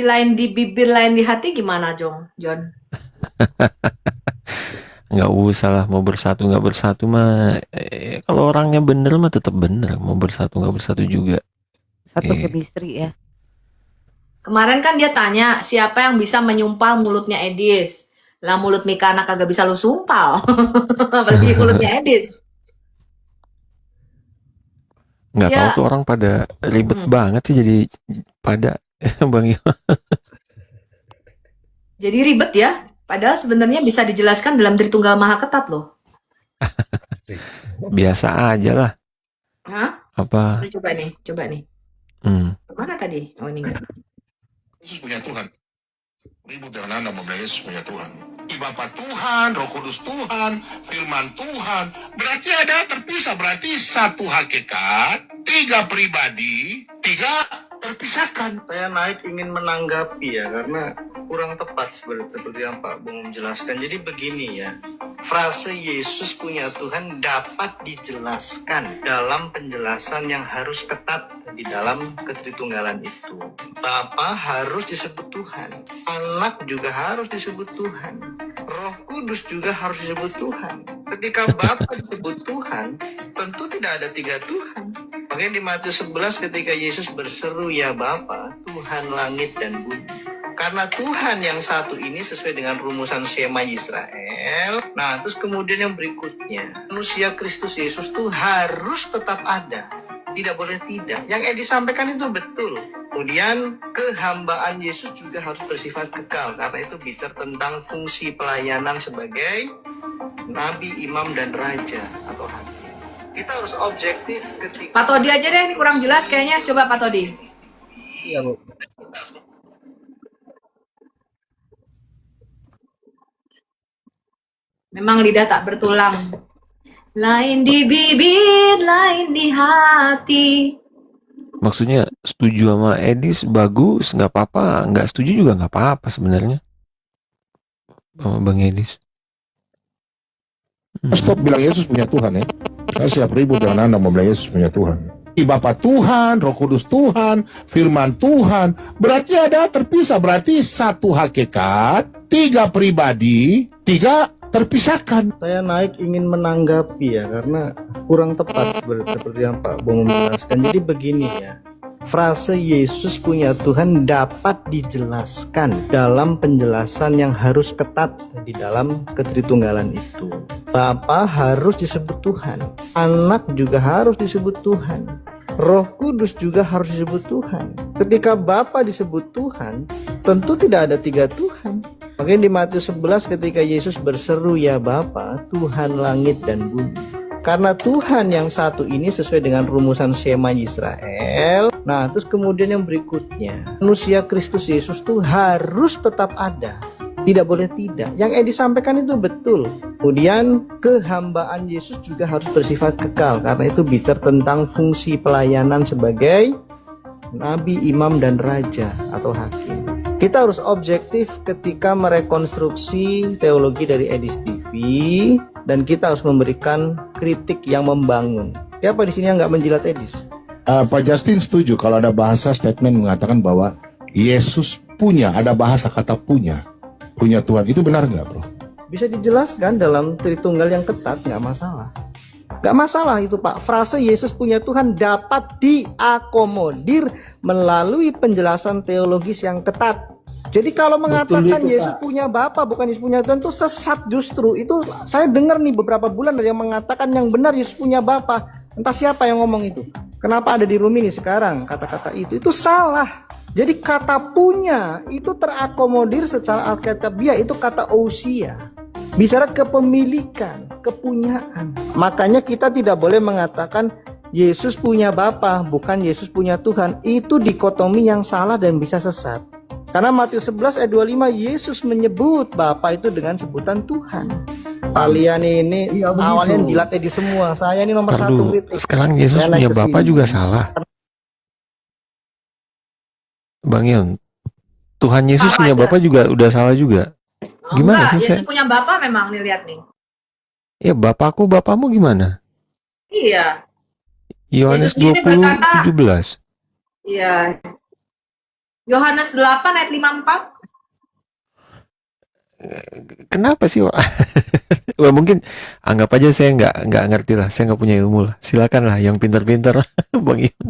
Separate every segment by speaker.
Speaker 1: lain di bibir, lain di hati gimana, John?
Speaker 2: Nggak usah lah, mau bersatu nggak bersatu mah. Kalau orangnya bener mah tetap bener. Mau bersatu nggak bersatu juga.
Speaker 3: Satu
Speaker 2: Eh,
Speaker 3: chemistry ya.
Speaker 1: Kemarin kan dia tanya, siapa yang bisa menyumpal mulutnya Edis? Lah mulut Mikana kagak bisa lu sumpal. Apalagi mulutnya Edis.
Speaker 2: nggak tahu
Speaker 1: Ya,
Speaker 2: tuh orang pada ribet
Speaker 1: hmm.
Speaker 2: banget sih jadi pada Bang Yo.
Speaker 1: Jadi ribet ya. Padahal sebenarnya bisa dijelaskan dalam Tritunggal Maha Ketat loh.
Speaker 2: Biasa aja lah.
Speaker 1: Hah?
Speaker 2: Apa?
Speaker 1: Udah coba nih, coba nih.
Speaker 2: Hmm.
Speaker 1: Kemana tadi? Oh ini enggak.
Speaker 4: Yesus punya Tuhan. Ribut dengan Anda membilang Yesus punya Tuhan. Bapa Tuhan, Roh Kudus Tuhan, Firman Tuhan. Berarti ada terpisah. Berarti satu hakikat, tiga pribadi, tiga terpisahkan.
Speaker 5: Saya naik ingin menanggapi ya, karena kurang tepat seperti yang Pak Bung menjelaskan. Jadi begini ya, frase Yesus punya Tuhan dapat dijelaskan dalam penjelasan yang harus ketat di dalam ketritunggalan itu. Bapa harus disebut Tuhan, anak juga harus disebut Tuhan, Roh Kudus juga harus disebut Tuhan. Ketika Bapa disebut Tuhan, tentu tidak ada tiga Tuhan. Makanya di Matius 11 ketika Yesus berseru, ya Bapa, Tuhan langit dan bumi. Karena Tuhan yang satu ini sesuai dengan rumusan Shema Israel. Nah, terus kemudian yang berikutnya, manusia Kristus Yesus tuh harus tetap ada. Tidak boleh tidak. Yang Edi sampaikan itu betul. Kemudian kehambaan Yesus juga harus bersifat kekal. Karena itu bicara tentang fungsi pelayanan sebagai nabi, imam, dan raja atau hakim. Kita harus objektif ketika...
Speaker 1: Pak Todi aja deh, ini kurang jelas kayaknya. Coba Pak Todi.
Speaker 5: Iya, Bu.
Speaker 1: Memang lidah tak bertulang. Lain di bibir, lain di hati.
Speaker 2: Maksudnya setuju sama Edis bagus, nggak apa-apa. Nggak setuju juga nggak apa-apa sebenarnya. Sama Bang Edis.
Speaker 4: Stop bilang Yesus punya Tuhan ya. Saya siap ribut dengan Anda membilang Yesus punya Tuhan. Bapa Tuhan, Roh Kudus Tuhan, Firman Tuhan. Berarti ada terpisah. Berarti satu hakikat, tiga pribadi, tiga terpisahkan.
Speaker 5: Saya naik ingin menanggapi ya, karena kurang tepat seperti yang Pak Bung menjelaskan. Jadi begini ya, frase Yesus punya Tuhan dapat dijelaskan dalam penjelasan yang harus ketat di dalam ketritunggalan itu. Bapa harus disebut Tuhan, anak juga harus disebut Tuhan, Roh Kudus juga harus disebut Tuhan. Ketika Bapa disebut Tuhan, tentu tidak ada tiga Tuhan. Makanya di Matius 11 ketika Yesus berseru, ya Bapa, Tuhan langit dan bumi. Karena Tuhan yang satu ini sesuai dengan rumusan Shema Israel. Nah, terus kemudian yang berikutnya, manusia Kristus Yesus tuh harus tetap ada. Tidak boleh tidak. Yang Edi sampaikan itu betul. Kemudian kehambaan Yesus juga harus bersifat kekal. Karena itu bicara tentang fungsi pelayanan sebagai nabi, imam, dan raja atau hakim. Kita harus objektif ketika merekonstruksi teologi dari Edis TV, dan kita harus memberikan kritik yang membangun. Siapa di sini yang nggak menjilat Edis?
Speaker 4: Pak Justin setuju kalau ada bahasa statement mengatakan bahwa Yesus punya, ada bahasa kata punya Tuhan. Itu benar nggak, Bro?
Speaker 5: Bisa dijelaskan dalam Tritunggal yang ketat, nggak masalah. Nggak masalah itu Pak. Frase Yesus punya Tuhan dapat diakomodir melalui penjelasan teologis yang ketat. Jadi kalau mengatakan itu, Yesus punya Bapa bukan Yesus punya Tuhan, itu sesat justru. Itu saya dengar nih beberapa bulan ada yang mengatakan yang benar Yesus punya Bapa. Entah siapa yang ngomong itu. Kenapa ada di room ini sekarang kata-kata itu? Itu salah. Jadi kata punya itu terakomodir secara alkitabiah, itu kata ousia. Bicara kepemilikan, kepunyaan. Makanya kita tidak boleh mengatakan Yesus punya Bapa, bukan Yesus punya Tuhan. Itu dikotomi yang salah dan bisa sesat. Karena Matius 11 ayat 25, Yesus menyebut Bapa itu dengan sebutan Tuhan. Kalian ini awalnya jilat di semua. Saya ini nomor satu kritik.
Speaker 2: Sekarang Yesus punya Bapa juga salah. Bang Yon, Tuhan Yesus
Speaker 1: Salah
Speaker 2: punya
Speaker 1: aja.
Speaker 2: Bapa juga udah salah juga. Gimana sih,
Speaker 1: Yesus punya Bapa memang nih, lihat nih.
Speaker 2: Ya Bapakku, Bapamu gimana?
Speaker 1: Iya.
Speaker 2: Yohanes
Speaker 1: Yesus sendiri
Speaker 2: 20,
Speaker 1: berkata,
Speaker 2: 17.
Speaker 1: iya. Yohanes 8 ayat 54.
Speaker 2: Kenapa sih, Wak? Wah, mungkin anggap aja saya nggak ngerti lah, saya nggak punya ilmu lah. Silakan lah yang pintar-pintar, Bang Iwan.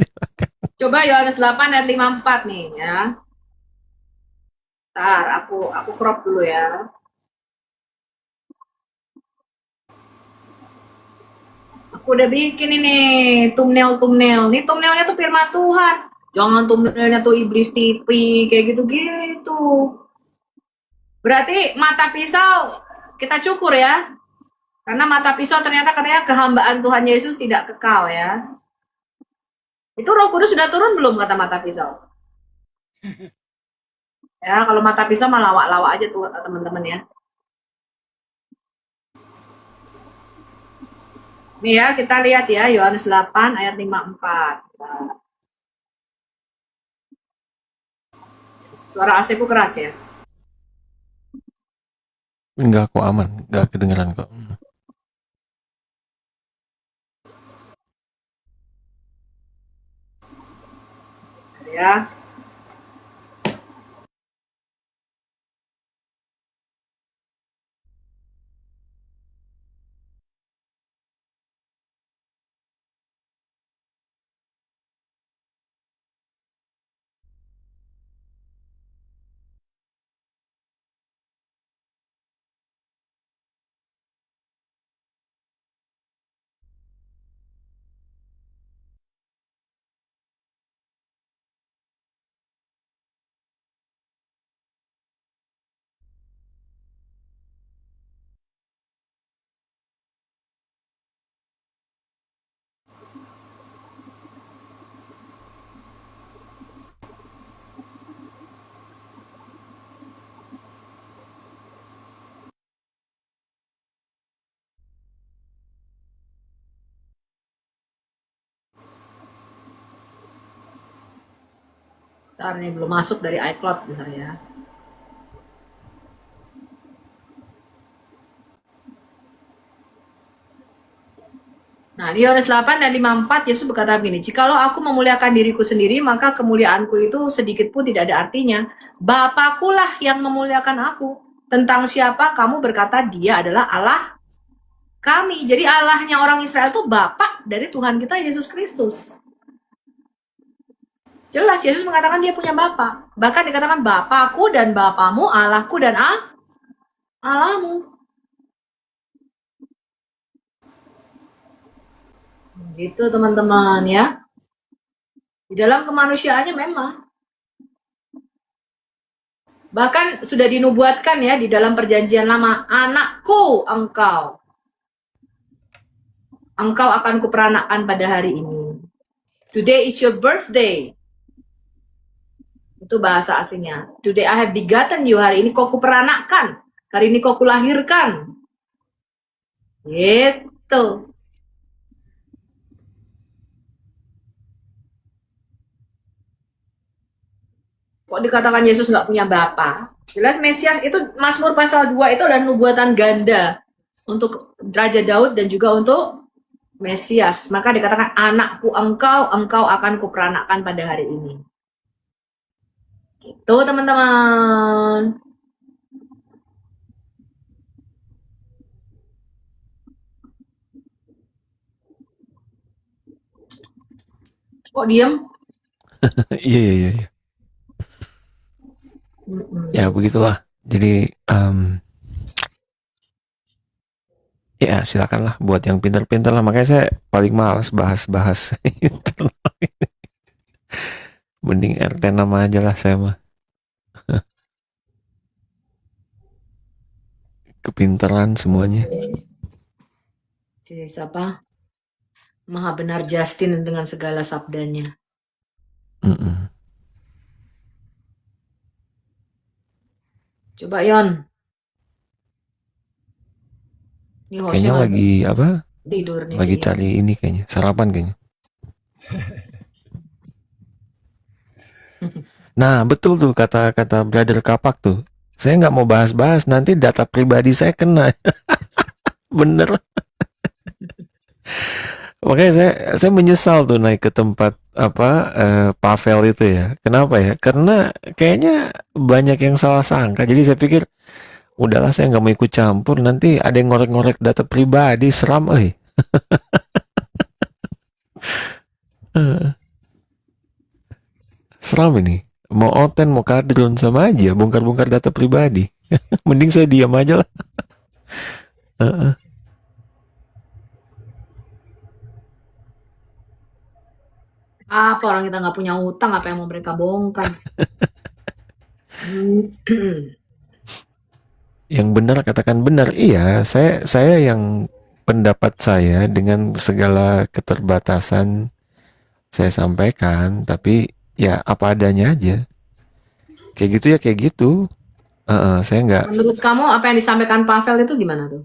Speaker 1: Coba Yohanes 8 ayat 54 nih ya. Ntar aku crop dulu ya. Aku udah bikin ini thumbnail. Nih thumbnailnya tuh firman Tuhan. Jangan thumbnailnya tuh iblis TV kayak gitu-gitu. Berarti mata pisau kita cukur ya. Karena mata pisau ternyata katanya kehambaan Tuhan Yesus tidak kekal ya. Itu Roh Kudus sudah turun belum kata mata pisau? Ya, kalau mata pisau mah lawak-lawak aja tuh teman-teman ya. Nih ya, kita lihat ya Yohanes 8 ayat 54. Suara AC ku keras ya.
Speaker 2: Enggak kok, aman, nggak kedengeran kok.
Speaker 1: Ya. Ntar nih belum masuk dari iCloud bentar ya. Nah, di Yohanes 8 dan 54 Yesus berkata begini, "Jikalau aku memuliakan diriku sendiri, maka kemuliaanku itu sedikit pun tidak ada artinya. Bapakulah yang memuliakan aku. Tentang siapa kamu berkata dia adalah Allah kami." Jadi Allahnya orang Israel itu Bapa dari Tuhan kita Yesus Kristus. Jelas Yesus mengatakan dia punya Bapa. Bahkan dikatakan Bapakku dan Bapamu, Allahku dan Allahmu. Gitu teman-teman ya. Di dalam kemanusiaannya memang. Bahkan sudah dinubuatkan ya di dalam perjanjian lama, anakku engkau. Engkau akan kuperanakkan pada hari ini. Today is your birthday. Itu bahasa aslinya. Today I have begotten you. Hari ini kau kuperanakkan. Hari ini kau kulahirkan. Gitu. Kok dikatakan Yesus nggak punya bapa? Jelas Mesias itu Mazmur pasal 2 itu adalah nubuatan ganda untuk Raja Daud dan juga untuk Mesias. Maka dikatakan anakku engkau akan kuperanakkan pada hari ini. Gitu teman-teman. Kok diem?
Speaker 2: Iya. Ya begitulah. Jadi ya silakanlah buat yang pintar-pintar lah. Makanya saya paling malas bahas-bahas internal. Mending RT nama aja lah saya mah. Kepintaran semuanya.
Speaker 1: Siapa? Maha benar Justin dengan segala sabdanya. Coba Yon. Ini
Speaker 2: Kayaknya lagi apa?
Speaker 1: Tidur nih.
Speaker 2: Lagi cari ini kayaknya, sarapan kayaknya. Nah betul tuh kata Brother Kapak tuh. Saya nggak mau bahas-bahas, nanti data pribadi saya kena. Bener. Makanya saya menyesal tuh naik ke tempat apa Pavel itu ya. Kenapa ya? Karena kayaknya banyak yang salah sangka. Jadi saya pikir udahlah saya nggak mau ikut campur. Nanti ada yang ngorek-ngorek data pribadi, seram, Eh, seram ini. Mau oten, mau kadrun sama aja, bongkar-bongkar data pribadi. Mending saya diam aja lah. Heeh.
Speaker 1: Apa orang kita nggak punya utang, apa yang mau mereka bongkar? Hmm.
Speaker 2: Yang benar katakan benar. Iya, saya yang pendapat saya dengan segala keterbatasan saya sampaikan, tapi ya apa adanya aja. Kayak gitu ya kayak gitu. Saya nggak
Speaker 1: Menurut kamu apa yang disampaikan Pavel itu gimana tuh?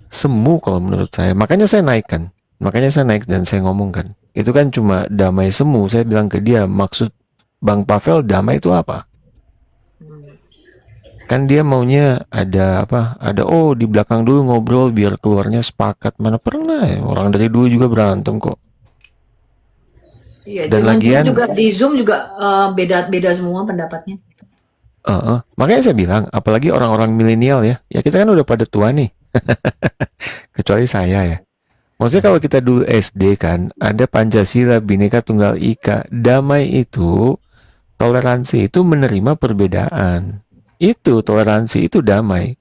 Speaker 2: semu kalau menurut saya. Makanya saya naikkan. Makanya saya naik dan saya ngomongkan. Itu kan cuma damai semu. Saya bilang ke dia, maksud Bang Pavel damai itu apa?
Speaker 1: Hmm.
Speaker 2: Kan dia maunya ada apa? Ada di belakang dulu ngobrol biar keluarnya sepakat. Mana pernah ya? Orang dari dulu juga berantem kok.
Speaker 1: Iya,
Speaker 2: Dan lagian,
Speaker 1: di Zoom juga beda-beda semua pendapatnya.
Speaker 2: makanya saya bilang, apalagi orang-orang milenial ya. Ya kita kan udah pada tua nih. Kecuali saya ya. Maksudnya kalau kita dulu SD kan, ada Pancasila, Bhinneka Tunggal Ika. Damai itu, toleransi itu menerima perbedaan. Itu toleransi, itu damai.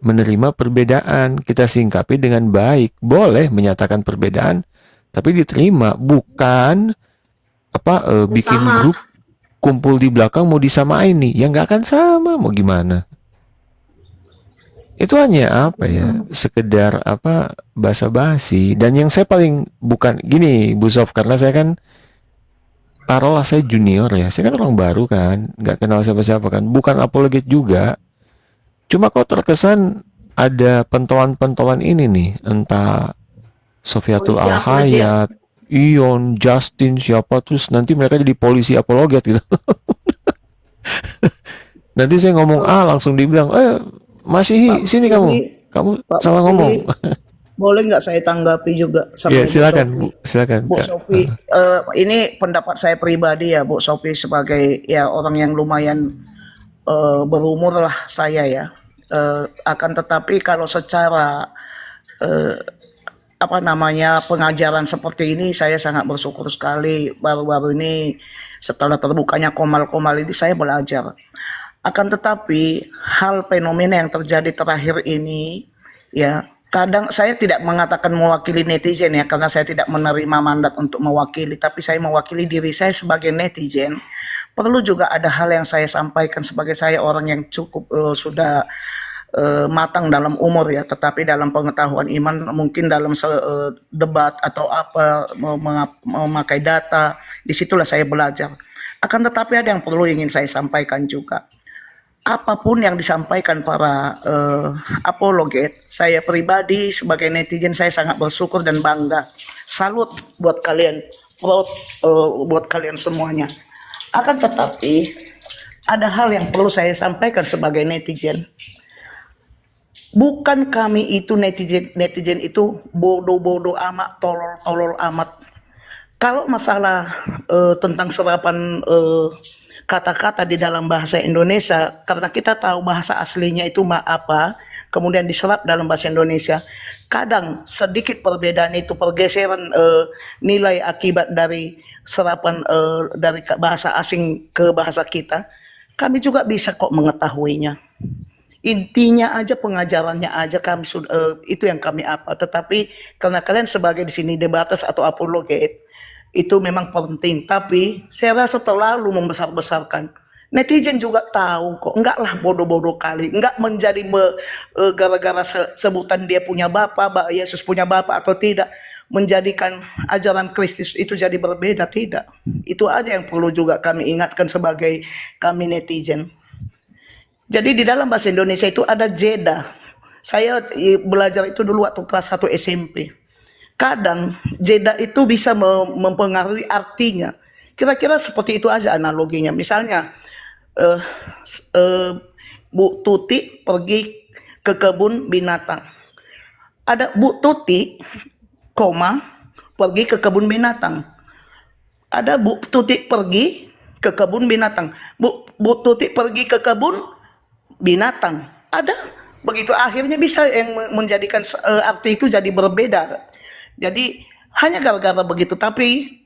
Speaker 2: Menerima perbedaan, kita singkapi dengan baik. Boleh menyatakan perbedaan, tapi diterima. Bukan bikin
Speaker 1: Sama.
Speaker 2: grup, kumpul di belakang mau disamain nih. Ya nggak akan sama, mau gimana. Itu hanya apa ya, sekedar basa-basi. Dan yang saya paling bukan gini, Bu Sof, karena saya kan taruhlah saya junior ya, saya kan orang baru kan, nggak kenal siapa-siapa kan, bukan apologet juga. Cuma kok terkesan ada pentolan-pentolan ini nih, entah Sofiatul
Speaker 1: Polisi
Speaker 2: Al-Hayat, Ion, Justin, siapa, terus nanti mereka jadi polisi apologet gitu. Nanti saya ngomong langsung dibilang, Masihi,
Speaker 3: Pak
Speaker 2: sini kamu,
Speaker 3: Masihi,
Speaker 2: kamu
Speaker 3: Pak
Speaker 2: salah ngomong.
Speaker 3: Masihi, boleh nggak saya tanggapi juga
Speaker 2: Ya,
Speaker 3: sama Ibu
Speaker 2: silakan,
Speaker 3: Sofi?
Speaker 2: Bu, silakan,
Speaker 3: Bu
Speaker 2: Kak.
Speaker 3: Sofi, ini pendapat saya pribadi ya, Bu Sofi sebagai ya orang yang lumayan berumur lah saya ya. Akan tetapi kalau secara eh, apa namanya pengajaran seperti ini saya sangat bersyukur sekali baru-baru ini setelah terbukanya komal-komal ini saya belajar. Akan tetapi hal fenomena yang terjadi terakhir ini ya kadang saya tidak mengatakan mewakili netizen ya karena saya tidak menerima mandat untuk mewakili tapi saya mewakili diri saya sebagai netizen. Perlu juga ada hal yang saya sampaikan sebagai saya orang yang cukup sudah matang dalam umur ya tetapi dalam pengetahuan iman mungkin dalam debat atau apa memakai data disitulah saya belajar. Akan tetapi ada yang perlu ingin saya sampaikan juga apapun yang disampaikan para apologet, saya pribadi sebagai netizen saya sangat bersyukur dan bangga. Salut buat kalian, proud buat kalian semuanya. Akan tetapi ada hal yang perlu saya sampaikan sebagai netizen. Bukan kami itu netizen itu bodoh-bodoh amat, tolol-tolol amat. Kalau masalah tentang serapan kata-kata di dalam bahasa Indonesia, karena kita tahu bahasa aslinya itu apa, kemudian diserap dalam bahasa Indonesia, kadang sedikit perbedaan itu pergeseran nilai akibat dari serapan dari bahasa asing ke bahasa kita, kami juga bisa kok mengetahuinya. Intinya aja pengajarannya aja kami sudah itu yang kami apa. Tetapi karena kalian sebagai di sini debaters atau apologet itu memang penting. Tapi saya rasa terlalu membesar-besarkan. Netizen juga tahu kok. Enggak lah bodoh-bodoh kali. Enggak menjadi gara-gara sebutan dia punya bapak, Yesus punya bapak atau tidak menjadikan ajaran Kristus itu jadi berbeda, tidak. Itu aja yang perlu juga kami ingatkan sebagai kami netizen. Jadi di dalam bahasa Indonesia itu ada jeda. Saya belajar itu dulu waktu kelas 1 SMP. Kadang jeda itu bisa mempengaruhi artinya. Kira-kira seperti itu aja analoginya. Misalnya Bu Tuti pergi ke kebun binatang. Ada Bu Tuti, koma, pergi ke kebun binatang. Ada Bu Tuti pergi ke kebun binatang. Bu Tuti pergi ke kebun binatang. Ada. Begitu akhirnya bisa yang menjadikan arti itu jadi berbeda. Jadi hanya gara-gara begitu. Tapi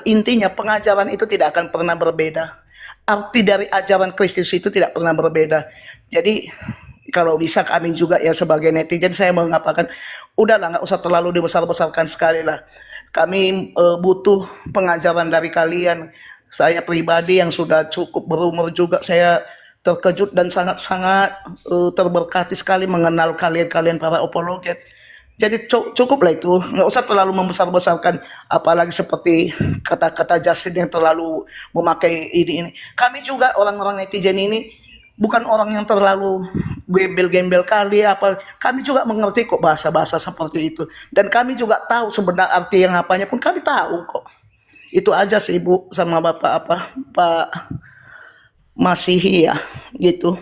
Speaker 3: intinya pengajaran itu tidak akan pernah berbeda. Arti dari ajaran Kristus itu tidak pernah berbeda. Jadi kalau bisa kami juga ya sebagai netizen saya mengatakan udahlah nggak usah terlalu dibesar-besarkan sekali lah. Kami butuh pengajaran dari kalian. Saya pribadi yang sudah cukup berumur juga saya terkejut dan sangat-sangat terberkati sekali mengenal kalian para apologet. Jadi cukuplah itu, nggak usah terlalu membesar-besarkan, apalagi seperti kata-kata Justin yang terlalu memakai ini. Kami juga orang-orang netizen ini bukan orang yang terlalu gembel-gembel kali apa. Kami juga mengerti kok bahasa-bahasa seperti itu. Dan kami juga tahu sebenarnya arti yang apanya pun kami tahu kok. Itu aja sih Bu sama Bapak Pak Masihi ya, gitu.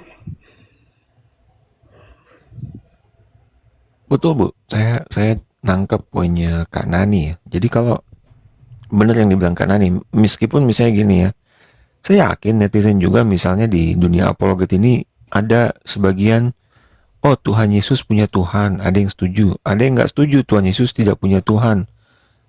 Speaker 2: Betul Bu, saya nangkep poinnya Kak Nani ya. Jadi kalau bener yang dibilang Kak Nani, meskipun misalnya gini ya, saya yakin netizen juga misalnya di dunia apologet ini ada sebagian, oh Tuhan Yesus punya Tuhan, ada yang setuju, ada yang nggak setuju Tuhan Yesus tidak punya Tuhan.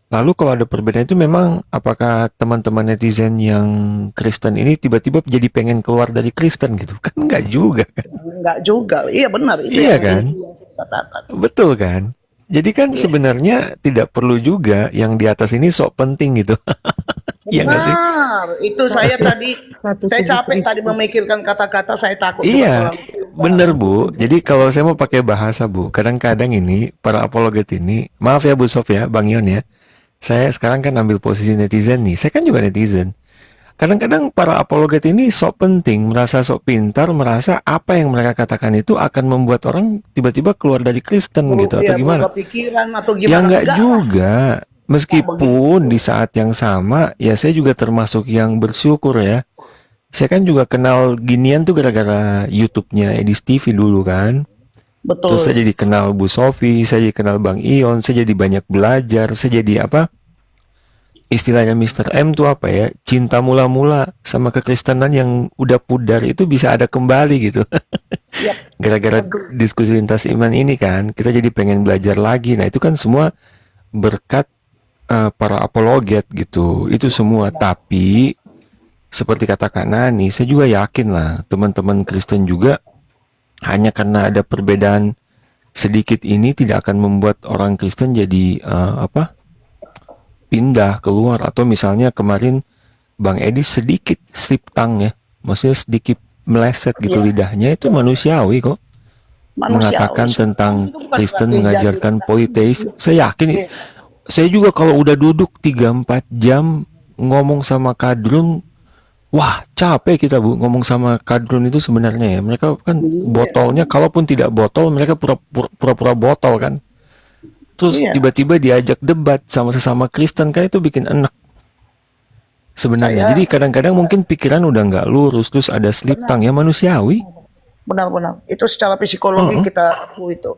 Speaker 2: Lalu kalau ada perbedaan itu memang apakah teman-teman netizen yang Kristen ini tiba-tiba jadi pengen keluar dari Kristen gitu? Kan nggak juga kan?
Speaker 3: Enggak juga, iya benar itu
Speaker 2: Iya
Speaker 3: yang
Speaker 2: kan?
Speaker 3: saya katakan.
Speaker 2: Betul kan? Jadi kan sebenarnya tidak perlu juga yang di atas ini sok penting gitu. Iya nggak sih?
Speaker 3: Benar, itu saya tadi saya capek tadi memikirkan kata-kata, saya takut juga
Speaker 2: Iya,
Speaker 3: terlalu.
Speaker 2: bener Bu. Jadi kalau saya mau pakai bahasa Bu, kadang-kadang ini para apologet ini, maaf ya Bu Sof ya, Bang Yon ya, saya sekarang kan ambil posisi netizen nih, saya kan juga netizen. Kadang-kadang para apologet ini sok penting, merasa sok pintar, merasa apa yang mereka katakan itu akan membuat orang tiba-tiba keluar dari Kristen gitu, atau
Speaker 3: Ya,
Speaker 2: gimana?
Speaker 3: berubah pikiran atau
Speaker 2: Ya
Speaker 3: gimana?
Speaker 2: nggak
Speaker 3: Enggak lah.
Speaker 2: juga. Meskipun di saat yang sama, ya saya juga termasuk yang bersyukur ya. Saya kan juga kenal ginian tuh gara-gara YouTube-nya Edis TV dulu kan. Terus saya
Speaker 3: Betul.
Speaker 2: jadi kenal Bu Sofi, saya jadi kenal Bang Ion, saya jadi banyak belajar, saya jadi apa? Istilahnya Mr. M tuh apa ya? Cinta mula-mula sama kekristenan yang udah pudar itu bisa ada kembali gitu.
Speaker 3: Ya,
Speaker 2: Gara-gara diskusi lintas iman ini kan, kita jadi pengen belajar lagi. Nah, itu kan semua berkat para apologet gitu. Itu semua. Tapi seperti kata Kak Nani, saya juga yakin lah teman-teman Kristen juga hanya karena ada perbedaan sedikit ini tidak akan membuat orang Kristen jadi pindah keluar. Atau misalnya kemarin Bang Edi sedikit slip tang ya, maksudnya sedikit meleset gitu
Speaker 3: Iya.
Speaker 2: lidahnya, itu manusiawi kok. Mengatakan
Speaker 3: Manusiawi.
Speaker 2: tentang
Speaker 3: Itu bukan
Speaker 2: Kristen
Speaker 3: berarti
Speaker 2: mengajarkan
Speaker 3: jadi
Speaker 2: politeis. Saya yakin
Speaker 3: Iya.
Speaker 2: saya juga kalau udah duduk 3-4 jam ngomong sama kadrun, wah capek kita Bu ngomong sama kadrun itu sebenarnya ya. Mereka kan botolnya, kalaupun tidak botol mereka pura-pura botol kan. Terus
Speaker 3: Iya.
Speaker 2: tiba-tiba diajak debat sama sesama Kristen, kan itu bikin enak sebenarnya.
Speaker 3: Saya
Speaker 2: Jadi kadang-kadang mungkin pikiran udah nggak lurus, terus ada slip tang ya, manusiawi,
Speaker 3: benar-benar itu secara psikologi kita akui itu.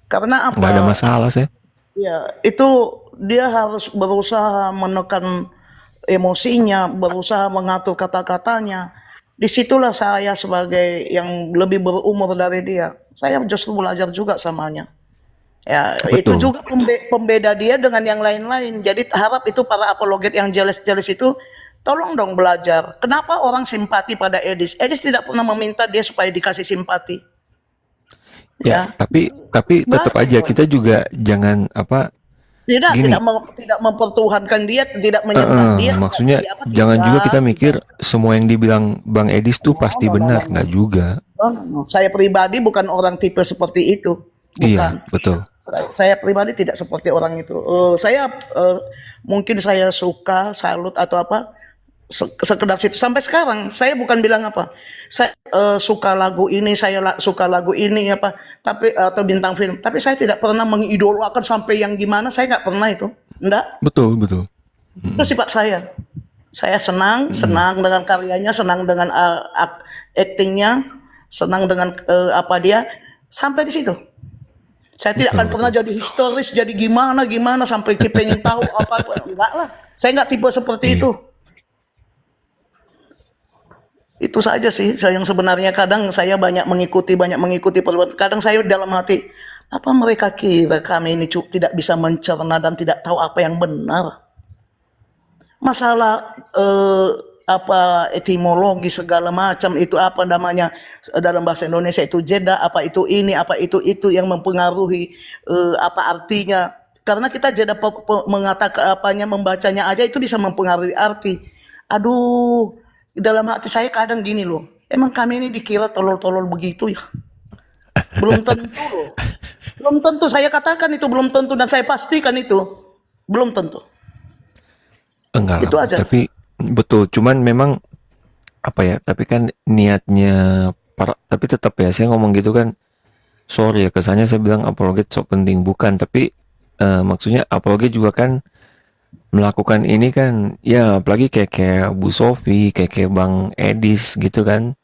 Speaker 3: Karena
Speaker 2: nggak ada
Speaker 3: apa?
Speaker 2: masalah saya.
Speaker 3: Ya, itu dia harus berusaha menekan emosinya, berusaha mengatur kata-katanya. Disitulah saya sebagai yang lebih berumur dari dia, saya justru belajar juga samanya. Ya, itu
Speaker 2: Betul.
Speaker 3: juga pembeda dia dengan yang lain-lain. Jadi harap itu para apologet yang jelas-jelas itu tolong dong belajar. Kenapa orang simpati pada Edis? Edis tidak pernah meminta dia supaya dikasih simpati.
Speaker 2: Ya,
Speaker 3: Ya,
Speaker 2: tapi tetap aja kita juga jangan gini.
Speaker 3: tidak mempertuhankan dia, tidak menyembah dia.
Speaker 2: Maksudnya
Speaker 3: Tidak,
Speaker 2: jangan juga kita
Speaker 3: tidak.
Speaker 2: mikir semua yang dibilang Bang Edis tuh pasti benar, nggak juga.
Speaker 3: No. Saya pribadi bukan orang tipe seperti itu, bukan.
Speaker 2: Iya, betul.
Speaker 3: Saya pribadi tidak seperti orang itu. Saya mungkin saya suka, salut atau apa, sekedar situ. Sampai sekarang saya bukan bilang apa, saya suka lagu ini, suka lagu ini apa, tapi atau bintang film. Tapi saya tidak pernah mengidolakan sampai yang gimana. Saya nggak pernah itu. Enggak.
Speaker 2: Betul.
Speaker 3: Itu sifat saya. Saya senang dengan karyanya, senang dengan aktingnya, senang dengan apa dia, sampai di situ. Saya tidak akan
Speaker 2: betul,
Speaker 3: pernah
Speaker 2: betul.
Speaker 3: jadi historis, jadi gimana sampai pengen tahu apa. Enggak lah. Saya nggak tipe seperti
Speaker 2: Iya.
Speaker 3: itu. Itu saja sih yang sebenarnya kadang saya banyak mengikuti perbuatan. Kadang saya dalam hati, apa mereka kira kami ini tidak bisa mencerna dan tidak tahu apa yang benar? Masalah apa etimologi segala macam itu apa namanya dalam bahasa Indonesia itu jeda, apa itu ini, apa itu yang mempengaruhi apa artinya. Karena kita jeda mengatakan apanya membacanya aja itu bisa mempengaruhi arti. Aduh, dalam hati saya kadang gini loh. Emang kami ini dikira tolol-tolol begitu ya? Belum tentu loh. Belum tentu, saya katakan itu belum tentu dan saya pastikan itu belum tentu.
Speaker 2: Enggak lah,
Speaker 3: Itu
Speaker 2: Bang.
Speaker 3: aja.
Speaker 2: Tapi betul, cuman memang apa ya? Tapi kan niatnya tapi tetap ya saya ngomong gitu kan. Sorry ya, kesannya saya bilang apologet sok penting bukan, tapi maksudnya apologet juga kan melakukan ini kan ya apalagi kayak Bu Sofi, kayak Bang Edis gitu kan.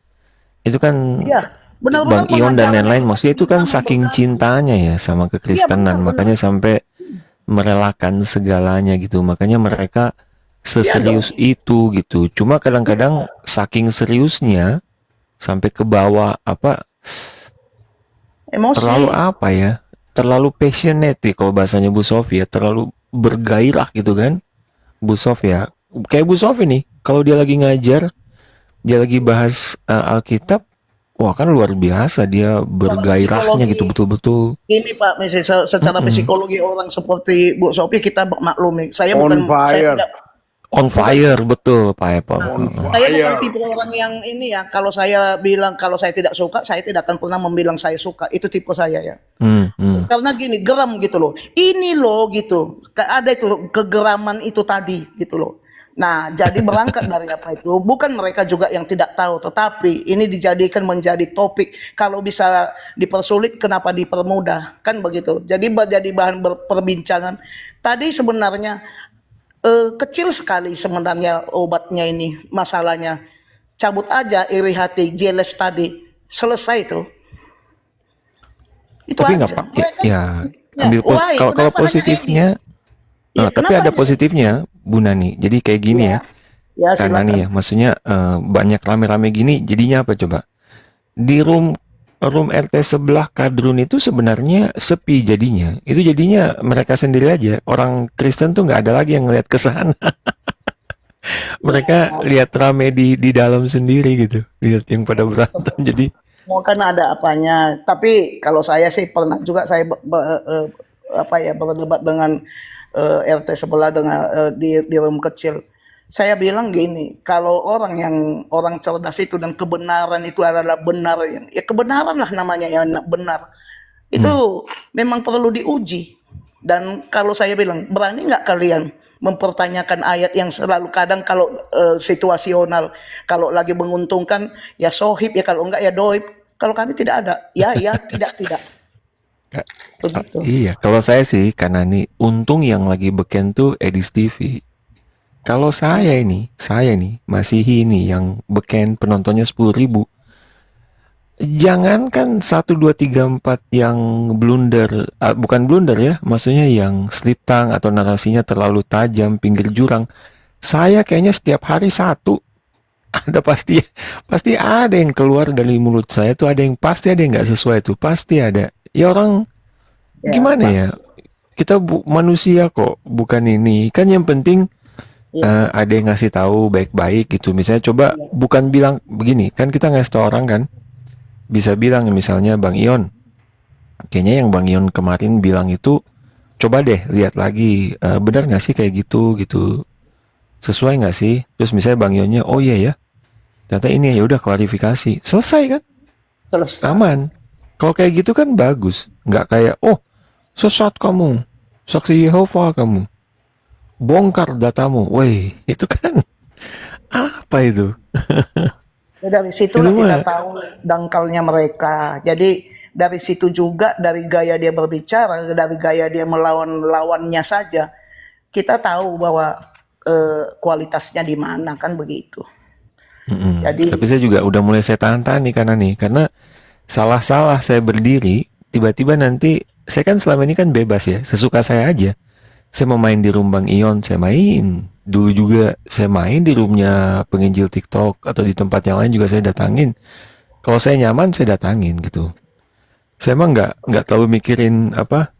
Speaker 2: Itu kan
Speaker 3: Iya,
Speaker 2: Bang
Speaker 3: benar-benar
Speaker 2: Ion dan
Speaker 3: pengajaran
Speaker 2: lain-lain
Speaker 3: itu
Speaker 2: maksudnya itu kan
Speaker 3: benar
Speaker 2: saking
Speaker 3: memberkati.
Speaker 2: cintanya ya sama
Speaker 3: Iya,
Speaker 2: kekristenan
Speaker 3: benar-benar.
Speaker 2: makanya sampai merelakan segalanya gitu. Makanya mereka
Speaker 3: Iya dong,
Speaker 2: seserius itu gitu. Cuma kadang-kadang saking seriusnya sampai ke bawah apa terlalu
Speaker 3: emosi.
Speaker 2: apa ya? Terlalu passionate ya kalau bahasanya Bu Sofi ya, terlalu bergairah gitu kan. Bu Sofi ya. Kayak Bu Sofi nih, kalau dia lagi ngajar, dia lagi bahas Alkitab, wah kan luar biasa dia
Speaker 3: Secara
Speaker 2: bergairahnya gitu
Speaker 3: psikologi
Speaker 2: betul-betul.
Speaker 3: ini Pak, secara
Speaker 2: Mm-mm.
Speaker 3: psikologi orang seperti Bu Sophie kita maklumi.
Speaker 6: On
Speaker 3: Saya
Speaker 6: fire,
Speaker 3: tidak
Speaker 2: On
Speaker 3: bukan
Speaker 2: fire betul Pak Apple.
Speaker 3: Nah,
Speaker 6: on
Speaker 3: saya bukan
Speaker 6: fire.
Speaker 3: tipe orang yang ini ya. Kalau saya bilang kalau saya tidak suka, saya tidak akan pernah membilang saya suka. Itu tipe saya ya.
Speaker 2: Hmm, hmm.
Speaker 3: Karena gini, geram gitu loh. Ini loh gitu. Ada itu kegeraman itu tadi gitu loh. Nah, jadi berangkat dari apa itu? Bukan mereka juga yang tidak tahu, tetapi ini dijadikan menjadi topik. Kalau bisa dipersulit, kenapa dipermudah? Kan begitu. Jadi jadi bahan perbincangan. Tadi sebenarnya kecil sekali sebenarnya obatnya ini masalahnya. Cabut aja iri hati, jealous tadi. Selesai itu. Itu
Speaker 2: Tapi nggak
Speaker 3: aja.
Speaker 2: pak,
Speaker 3: Mereka
Speaker 2: ya
Speaker 3: ya,
Speaker 2: ambil
Speaker 3: why?
Speaker 2: kalau kalau
Speaker 3: Kenapa hanya Edi?
Speaker 2: positifnya,
Speaker 3: Iya,
Speaker 2: tapi
Speaker 3: kenapa
Speaker 2: ada
Speaker 3: hanya Edi?
Speaker 2: positifnya Bu Nani. Jadi kayak gini
Speaker 3: Iya,
Speaker 2: ya,
Speaker 3: ya
Speaker 2: karena nih
Speaker 3: silakan.
Speaker 2: ya, maksudnya banyak rame-rame gini, jadinya apa coba? Di room RT sebelah Kadrun itu sebenarnya sepi jadinya. Itu jadinya mereka sendiri aja. Orang Kristen tuh nggak ada lagi yang ngeliat ke sana. Mereka lihat rame di dalam sendiri gitu. Lihat yang pada berantem. Jadi,
Speaker 3: Mau kan ada apanya. Tapi kalau saya sih pernah juga saya apa ya berdebat dengan RT sebelah dengan di room kecil. Saya bilang gini, kalau orang cerdas itu dan kebenaran itu adalah benar ya kebenaran lah namanya yang benar. Itu memang perlu diuji. Dan kalau saya bilang, berani nggak kalian mempertanyakan ayat yang selalu kadang kalau situasional, kalau lagi menguntungkan ya sohib ya kalau enggak ya doib. Kalau kami tidak ada, ya tidak begitu.
Speaker 2: iya. Kalau saya sih, karena nih, untung yang lagi beken tuh Edis TV. Kalau saya nih, Masihi ini yang beken penontonnya 10.000. Jangankan 1, 2, 3, 4 yang blunder, bukan blunder ya, maksudnya yang slip tongue atau narasinya terlalu tajam, pinggir jurang. Saya kayaknya setiap hari satu. Ada pasti ada yang keluar dari mulut saya tuh pasti ada yang nggak sesuai tuh pasti ada. Ya orang
Speaker 3: Ya,
Speaker 2: gimana
Speaker 3: Pak.
Speaker 2: ya? Kita manusia kok, bukan ini. Kan yang penting
Speaker 3: Ya,
Speaker 2: ada yang ngasih tahu baik-baik gitu. Misalnya coba bukan bilang begini, kan kita ngasih tahu orang kan. Bisa bilang misalnya Bang Ion, kayaknya yang Bang Ion kemarin bilang itu coba deh lihat lagi benar nggak sih kayak gitu gitu. Sesuai nggak sih? Terus misalnya Bang Ionnya, oh iya ya, ternyata ini ya udah klarifikasi, selesai kan?
Speaker 3: selesai.
Speaker 2: Aman. Kalau kayak gitu kan bagus, nggak kayak oh sesat kamu, saksi Yehova kamu, bongkar datamu, woi itu kan apa itu?
Speaker 3: Ya, dari
Speaker 2: Itu
Speaker 3: situlah kita
Speaker 2: mah,
Speaker 3: tahu dangkalnya mereka. Jadi dari situ juga dari gaya dia berbicara, dari gaya dia melawan lawannya saja, kita tahu bahwa kualitasnya di mana kan begitu. Jadi
Speaker 2: Tapi saya juga udah mulai saya tahan nih karena salah-salah saya berdiri, tiba-tiba nanti saya kan selama ini kan bebas ya, sesuka saya aja. Saya mau main di room Bang Ion, saya main. Dulu juga saya main di roomnya penginjil TikTok atau di tempat yang lain juga saya datangin. Kalau saya nyaman saya datangin gitu. Saya emang nggak terlalu mikirin apa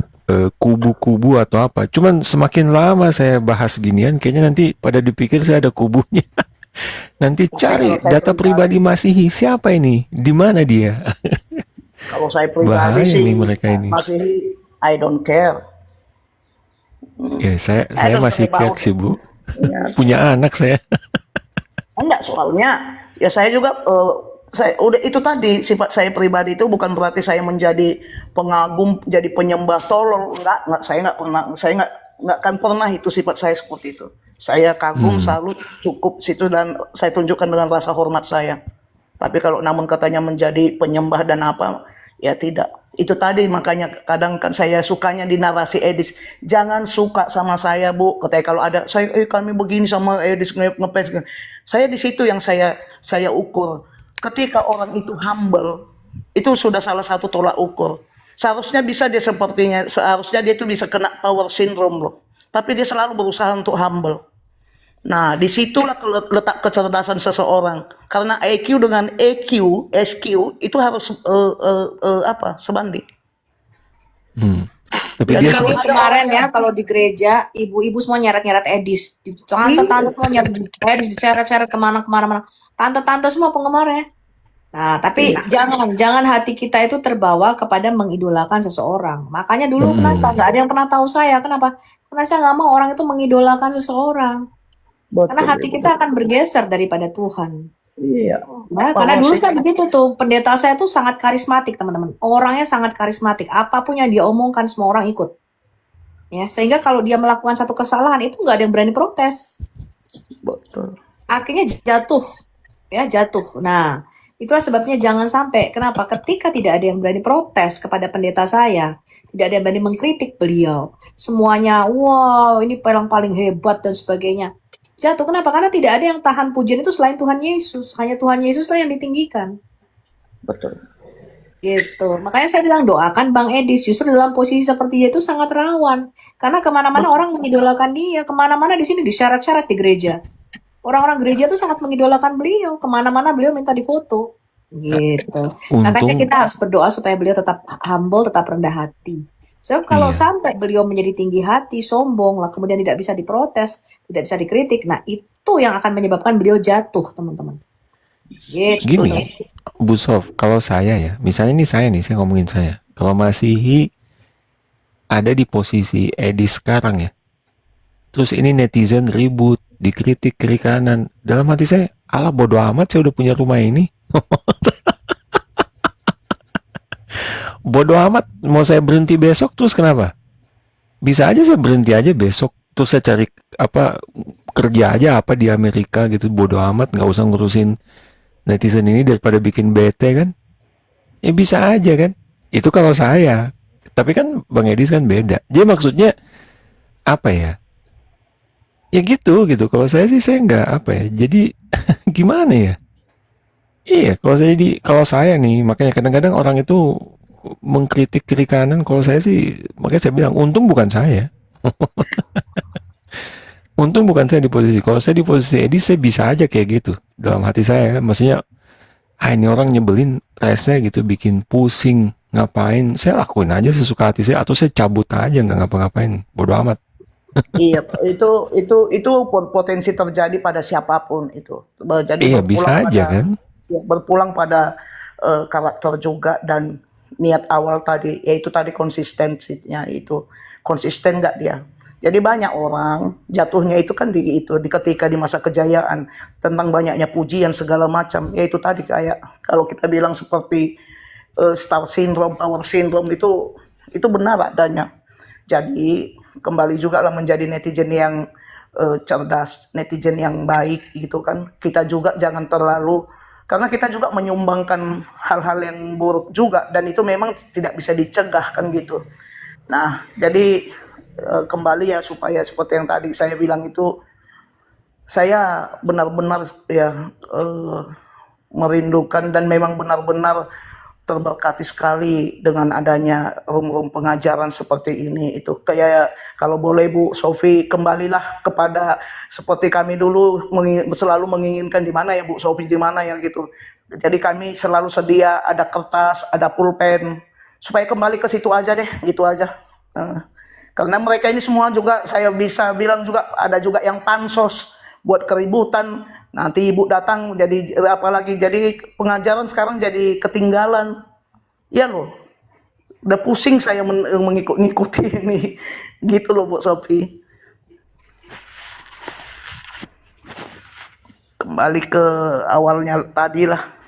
Speaker 2: kubu-kubu atau apa. Cuman semakin lama saya bahas ginian, kayaknya nanti pada dipikir saya ada kubunya. Nanti
Speaker 3: Tapi
Speaker 2: cari
Speaker 3: kalau saya
Speaker 2: data
Speaker 3: pribadi,
Speaker 2: pribadi Masihi, siapa ini? Di mana dia?
Speaker 3: kalau saya pribadi
Speaker 2: Bahaya
Speaker 3: sih
Speaker 2: nih mereka ini.
Speaker 3: masih I don't care.
Speaker 2: Ya, saya
Speaker 3: I
Speaker 2: saya
Speaker 3: don't
Speaker 2: masih
Speaker 3: care
Speaker 2: care
Speaker 3: about
Speaker 2: sih,
Speaker 3: it.
Speaker 2: Bu.
Speaker 3: Ya,
Speaker 2: Punya anak saya.
Speaker 3: enggak, soalnya ya saya juga saya udah itu tadi sifat saya pribadi itu bukan berarti saya menjadi pengagum, jadi penyembah tolol, enggak saya nggak akan pernah itu sifat saya seperti itu. Saya kagum,
Speaker 2: Hmm.
Speaker 3: salut, cukup situ dan saya tunjukkan dengan rasa hormat saya. Tapi kalau namun katanya menjadi penyembah dan apa, ya tidak. Itu tadi makanya kadang kan saya sukanya di narasi Edis. Jangan suka sama saya, Bu. Katanya kalau ada saya kami begini sama Edis ngefans. Saya di situ yang saya ukur. Ketika orang itu humble, itu sudah salah satu tolak ukur. Seharusnya bisa dia seharusnya dia itu bisa kena power syndrome loh. Tapi dia selalu berusaha untuk humble. Nah, disitulah letak kecerdasan seseorang. Karena IQ dengan EQ, SQ itu harus sebanding.
Speaker 2: Hmm. Tapi
Speaker 3: Jadi
Speaker 2: dia
Speaker 3: kalau
Speaker 1: Ini
Speaker 3: ada
Speaker 1: kemarin
Speaker 3: orang
Speaker 1: ya
Speaker 3: yang
Speaker 1: kalau di gereja ibu-ibu semua nyeret-nyeret Edis, tante-tante semua nyeret Edis, diseret-seret kemana-mana, tante-tante semua penggemarnya. Nah, tapi jangan hati kita itu terbawa kepada mengidolakan seseorang. Makanya dulu kenapa nggak ada yang pernah tahu saya? Kenapa? Karena saya nggak mau orang itu mengidolakan seseorang. Karena
Speaker 3: betul,
Speaker 1: hati
Speaker 3: Ibu.
Speaker 1: kita akan bergeser daripada Tuhan.
Speaker 3: Iya.
Speaker 1: Nah, karena
Speaker 3: Power
Speaker 1: dulu
Speaker 3: sih.
Speaker 1: saya begitu tuh, pendeta saya tuh sangat karismatik, teman-teman. Orangnya sangat karismatik. Apapun yang dia omongkan, semua orang ikut. Ya, sehingga kalau dia melakukan satu kesalahan itu nggak ada yang berani protes.
Speaker 3: Betul.
Speaker 1: Akhirnya jatuh, ya jatuh. Nah, itulah sebabnya jangan sampai. Kenapa? Ketika tidak ada yang berani protes kepada pendeta saya, tidak ada yang berani mengkritik beliau, semuanya, wow, ini paling hebat dan sebagainya. Jatuh. Kenapa? Karena tidak ada yang tahan pujian itu selain Tuhan Yesus. Hanya Tuhan Yesuslah yang ditinggikan.
Speaker 3: Betul.
Speaker 1: Gitu. Makanya saya bilang doakan Bang Edis. Justru dalam posisi seperti itu sangat rawan. Karena kemana-mana orang mengidolakan dia. Kemana-mana di sini disyarat-syarat di gereja. Orang-orang gereja tuh sangat mengidolakan beliau. Kemana-mana beliau minta difoto. Gitu. Makanya
Speaker 2: untung
Speaker 1: kita harus berdoa supaya beliau tetap humble, tetap rendah hati. Sebab kalau
Speaker 2: iya.
Speaker 1: sampai beliau menjadi tinggi hati, sombong, lah kemudian tidak bisa diprotes, tidak bisa dikritik, nah itu yang akan menyebabkan beliau jatuh, teman-teman. Gitu.
Speaker 2: Gini, Bu Sof, kalau saya ya, misalnya saya ngomongin saya. Kalau Masihi ada di posisi Edis sekarang ya, terus ini netizen ribut, dikritik kiri kanan. Dalam hati saya, alah bodo amat, saya udah punya rumah ini. Bodo amat, mau saya berhenti besok terus kenapa? Bisa aja saya berhenti aja besok, terus saya cari apa kerja aja apa di Amerika gitu. Bodo amat, nggak usah ngurusin netizen ini daripada bikin bete kan. Ya bisa aja kan. Itu kalau saya. Tapi kan Bang Edis kan beda. Jadi maksudnya apa ya? Ya gitu. Kalau saya sih saya nggak apa ya. Jadi gimana ya? Iya, kalau saya nih, makanya kadang-kadang orang itu mengkritik kiri kanan. Kalau saya sih, makanya saya bilang untung bukan saya. Untung bukan saya di posisi. Kalau saya di posisi Edi, saya bisa aja kayak gitu dalam hati saya. Maksudnya, ini orang nyebelin rese gitu, bikin pusing, ngapain? Saya lakuin aja sesuka hati saya, atau saya cabut aja nggak ngapa-ngapain. Bodoh amat.
Speaker 3: Iya, itu potensi terjadi pada siapapun itu. Jadi
Speaker 2: Iya bisa aja kan?
Speaker 3: berpulang pada karakter juga dan niat awal tadi, yaitu tadi konsistensinya itu konsisten nggak dia. Jadi banyak orang jatuhnya itu kan di ketika di masa kejayaan tentang banyaknya pujian segala macam, yaitu tadi kayak kalau kita bilang seperti star syndrome, power syndrome itu benar adanya. Jadi kembali juga lah menjadi netizen yang cerdas, netizen yang baik gitu kan. Kita juga jangan terlalu, karena kita juga menyumbangkan hal-hal yang buruk juga dan itu memang tidak bisa dicegah kan gitu. Nah, jadi kembali ya supaya seperti yang tadi saya bilang itu, saya benar-benar ya merindukan dan memang benar-benar terberkati sekali dengan adanya room-room pengajaran seperti ini. Itu kayak kalau boleh Bu Sofi kembalilah kepada seperti kami dulu selalu menginginkan di mana ya Bu Sofi, di mana ya gitu. Jadi kami selalu sedia ada kertas, ada pulpen, supaya kembali ke situ aja deh, gitu aja. Karena mereka ini semua juga saya bisa bilang juga ada juga yang pansos buat keributan. Nanti ibu datang jadi apalagi jadi pengajaran sekarang jadi ketinggalan. Ya loh, udah pusing saya mengikuti ini. Gitu loh Bu Sofi. Kembali ke awalnya tadi lah.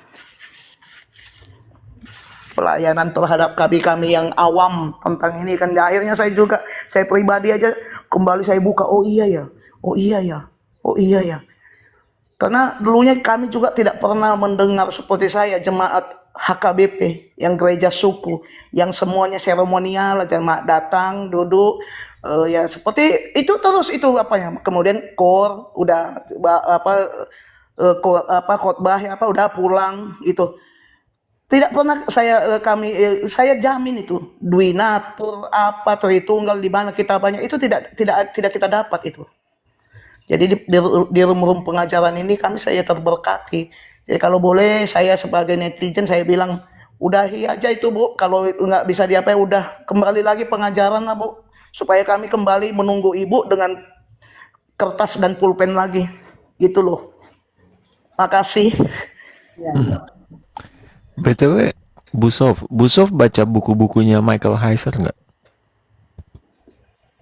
Speaker 3: Pelayanan terhadap kami yang awam tentang ini kan akhirnya saya pribadi aja kembali saya buka, oh iya ya, oh iya ya, oh iya ya. Karena dulunya kami juga tidak pernah mendengar seperti saya jemaat HKBP yang gereja suku yang semuanya seremonial, jemaat datang duduk ya seperti itu terus itu apa ya, kemudian kor udah khotbah ya udah pulang itu. Tidak pernah saya jamin itu Dwi Natur apa Tritunggal di mana kita banyak itu tidak kita dapat itu. Jadi di room pengajaran ini saya terberkati. Jadi kalau boleh saya sebagai netizen saya bilang udahi aja itu Bu, kalau nggak bisa diapain udah kembali lagi pengajaran lah Bu, supaya kami kembali menunggu Ibu dengan kertas dan pulpen lagi gitu loh. Makasih.
Speaker 2: BTW, Bu Sof baca buku-bukunya Michael Heiser nggak?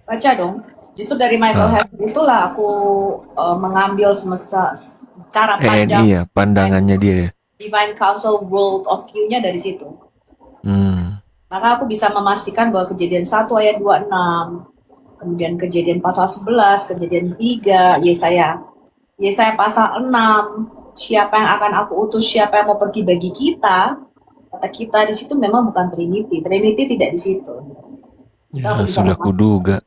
Speaker 1: Baca dong. Justru dari Michael Heiser itulah aku mengambil semesta cara pandang
Speaker 2: Iya, pandangannya dia ya.
Speaker 1: Divine Council World of View-nya dari situ. Maka aku bisa memastikan bahwa Kejadian 1 ayat 26, kemudian Kejadian pasal 11, Kejadian 3, Yesaya pasal 6, siapa yang akan aku utus, siapa yang mau pergi bagi kita, kata kita di situ memang bukan Trinity tidak di situ.
Speaker 2: Ya, sudah kuduga.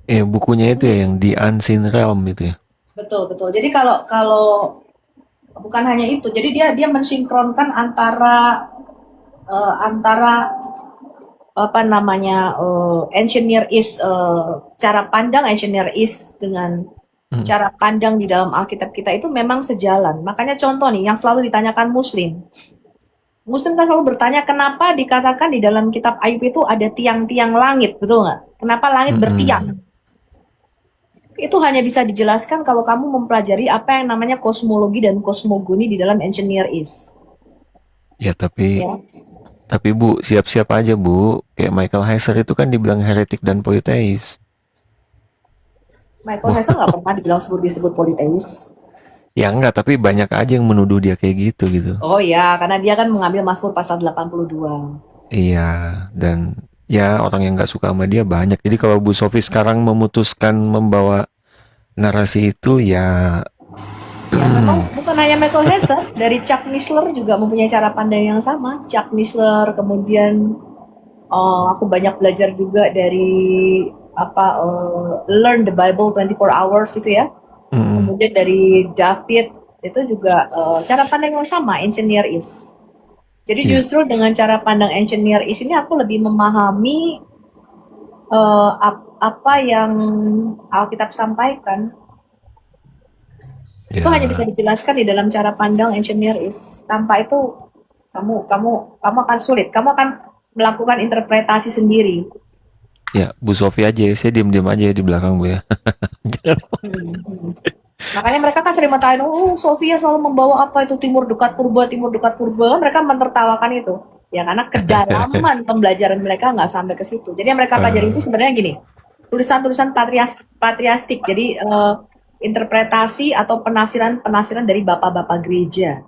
Speaker 2: Bukunya itu ya yang The Unseen Realm itu ya.
Speaker 1: Betul. Jadi kalau bukan hanya itu, jadi dia mensinkronkan antara apa namanya Ancient Near East, cara pandang Ancient Near East dengan cara pandang di dalam Alkitab kita itu memang sejalan. Makanya contoh nih yang selalu ditanyakan Muslim kan selalu bertanya kenapa dikatakan di dalam kitab Ayub itu ada tiang-tiang langit, betul nggak? Kenapa langit bertiang? Itu hanya bisa dijelaskan kalau kamu mempelajari apa yang namanya kosmologi dan kosmogoni di dalam Ancient Near East.
Speaker 2: Ya tapi Bu, siap-siap aja Bu. Kayak Michael Heiser itu kan dibilang heretik dan politeis.
Speaker 1: Michael Heiser nggak pernah disebut politeis.
Speaker 2: Ya enggak, tapi banyak aja yang menuduh dia kayak gitu.
Speaker 1: Oh ya, karena dia kan mengambil Mazmur pasal 82.
Speaker 2: Iya, dan ya orang yang nggak suka sama dia banyak. Jadi kalau Bu Sofi sekarang memutuskan membawa narasi itu ya
Speaker 1: memang bukan hanya Michael Heiser, dari Chuck Missler juga mempunyai cara pandang yang sama. Chuck Missler, kemudian aku banyak belajar juga dari Learn the Bible 24 Hours itu ya. Kemudian dari David itu juga cara pandang yang sama, Ancient Near East. Jadi justru dengan cara pandang Ancient Near East ini aku lebih memahami apa yang Alkitab sampaikan. Itu hanya bisa dijelaskan di dalam cara pandang Ancient Near East. Tanpa itu kamu akan sulit. Kamu akan melakukan interpretasi sendiri.
Speaker 2: Ya, Bu Sofi aja, saya diam-diam aja di belakang Bu ya.
Speaker 1: Makanya mereka kan sering bertanya, Sofia selalu membawa apa itu timur dekat purba. Mereka mentertawakan itu. Ya karena kedalaman pembelajaran mereka nggak sampai ke situ. Jadi yang mereka pelajari itu sebenarnya gini, tulisan-tulisan patriastik. Jadi interpretasi atau penafsiran dari bapak-bapak gereja.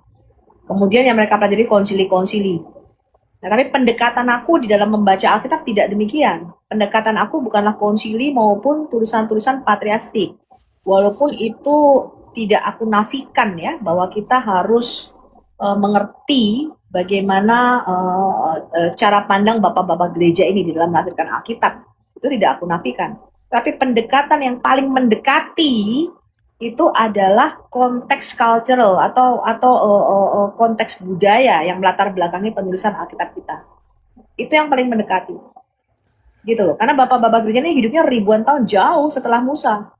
Speaker 1: Kemudian yang mereka pelajari konsili-konsili. Nah, tapi pendekatan aku di dalam membaca Alkitab tidak demikian. Pendekatan aku bukanlah konsili maupun tulisan-tulisan patriastik. Walaupun itu tidak aku nafikan ya, bahwa kita harus mengerti bagaimana cara pandang bapak-bapak gereja ini di dalam menafsirkan Alkitab. Itu tidak aku nafikan. Tapi pendekatan yang paling mendekati itu adalah konteks cultural atau konteks budaya yang melatar belakangi penulisan Alkitab kita. Itu yang paling mendekati. Gitu loh. Karena bapak-bapak gereja ini hidupnya ribuan tahun jauh setelah Musa.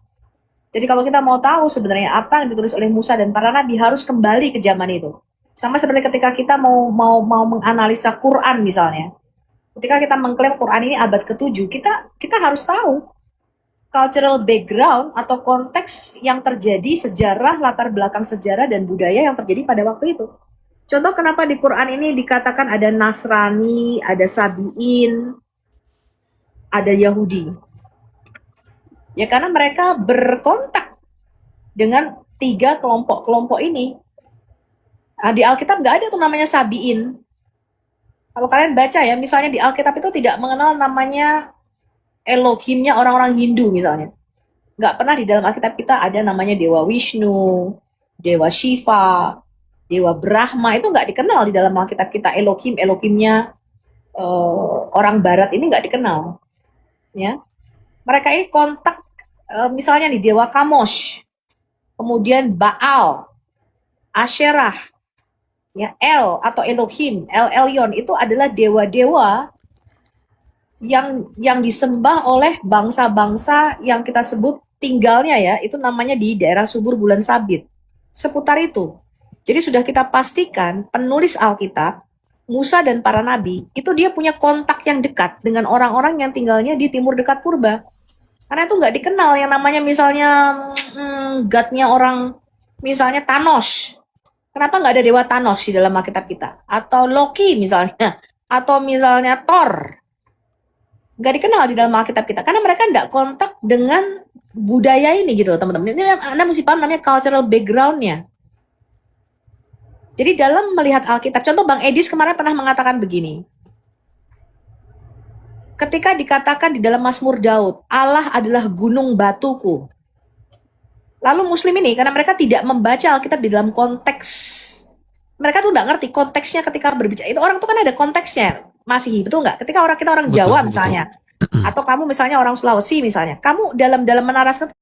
Speaker 1: Jadi kalau kita mau tahu sebenarnya apa yang ditulis oleh Musa dan para nabi harus kembali ke zaman itu. Sama seperti ketika kita mau menganalisa Quran misalnya. Ketika kita mengklaim Quran ini abad ke-7, kita harus tahu cultural background atau konteks yang terjadi, sejarah, latar belakang sejarah dan budaya yang terjadi pada waktu itu. Contoh kenapa di Quran ini dikatakan ada Nasrani, ada Sabiin, ada Yahudi. Ya karena mereka berkontak dengan 3 kelompok-kelompok ini. Nah, di Alkitab nggak ada tuh namanya Sabiin. Kalau kalian baca ya, misalnya di Alkitab itu tidak mengenal namanya Elohimnya orang-orang Hindu misalnya. Nggak pernah di dalam Alkitab kita ada namanya Dewa Wisnu, Dewa Shiva, Dewa Brahma. Itu nggak dikenal di dalam Alkitab kita. Elohimnya orang Barat ini nggak dikenal. Ya, mereka ini kontak misalnya nih Dewa Kamosh, kemudian Baal, Asherah, ya El atau Elohim, El Elyon itu adalah dewa-dewa yang disembah oleh bangsa-bangsa yang kita sebut tinggalnya ya, itu namanya di daerah subur bulan sabit. Seputar itu. Jadi sudah kita pastikan penulis Alkitab, Musa dan para nabi, itu dia punya kontak yang dekat dengan orang-orang yang tinggalnya di timur dekat purba. Karena itu nggak dikenal yang namanya misalnya God-nya orang misalnya Thanos. Kenapa nggak ada dewa Thanos di dalam Alkitab kita? Atau Loki misalnya, atau misalnya Thor. Nggak dikenal di dalam Alkitab kita karena mereka nggak kontak dengan budaya ini gitu teman-teman. Ini Anda mesti paham namanya cultural background-nya. Jadi dalam melihat Alkitab, contoh Bang Edis kemarin pernah mengatakan begini. Ketika dikatakan di dalam Mazmur Daud, Allah adalah gunung batuku. Lalu Muslim ini karena mereka tidak membaca Alkitab di dalam konteks, mereka tuh nggak ngerti konteksnya ketika berbicara. Itu orang tuh kan ada konteksnya. Masih betul nggak? Ketika kita orang
Speaker 2: Betul,
Speaker 1: Jawa
Speaker 2: betul.
Speaker 1: misalnya, atau kamu misalnya orang Sulawesi misalnya, kamu dalam menaraskan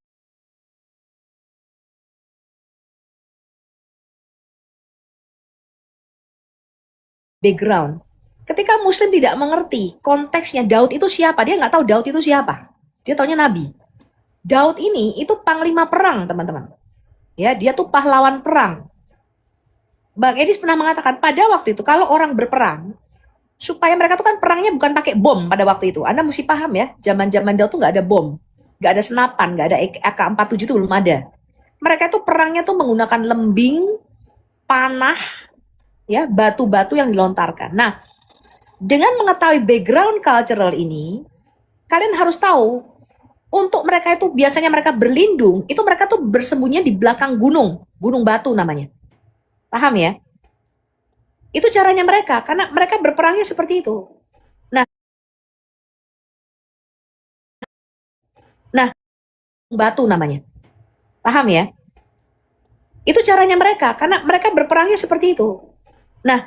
Speaker 1: background. Ketika Muslim tidak mengerti konteksnya Daud itu siapa, dia nggak tahu Daud itu siapa. Dia taunya Nabi. Daud ini itu panglima perang teman-teman. Ya, dia tuh pahlawan perang. Bang Edis pernah mengatakan pada waktu itu kalau orang berperang, supaya mereka tuh kan perangnya bukan pakai bom pada waktu itu. Anda mesti paham ya, zaman-zaman Daud tuh nggak ada bom, nggak ada senapan, nggak ada AK-47 itu belum ada. Mereka tuh perangnya tuh menggunakan lembing, panah, ya batu-batu yang dilontarkan. Nah, dengan mengetahui background cultural ini, kalian harus tahu untuk mereka itu biasanya mereka berlindung, itu mereka tuh bersembunyi di belakang gunung, gunung batu namanya. Paham ya? Itu caranya mereka, karena mereka berperangnya seperti itu. Nah, batu namanya. Paham ya? Itu caranya mereka, karena mereka berperangnya seperti itu. Nah,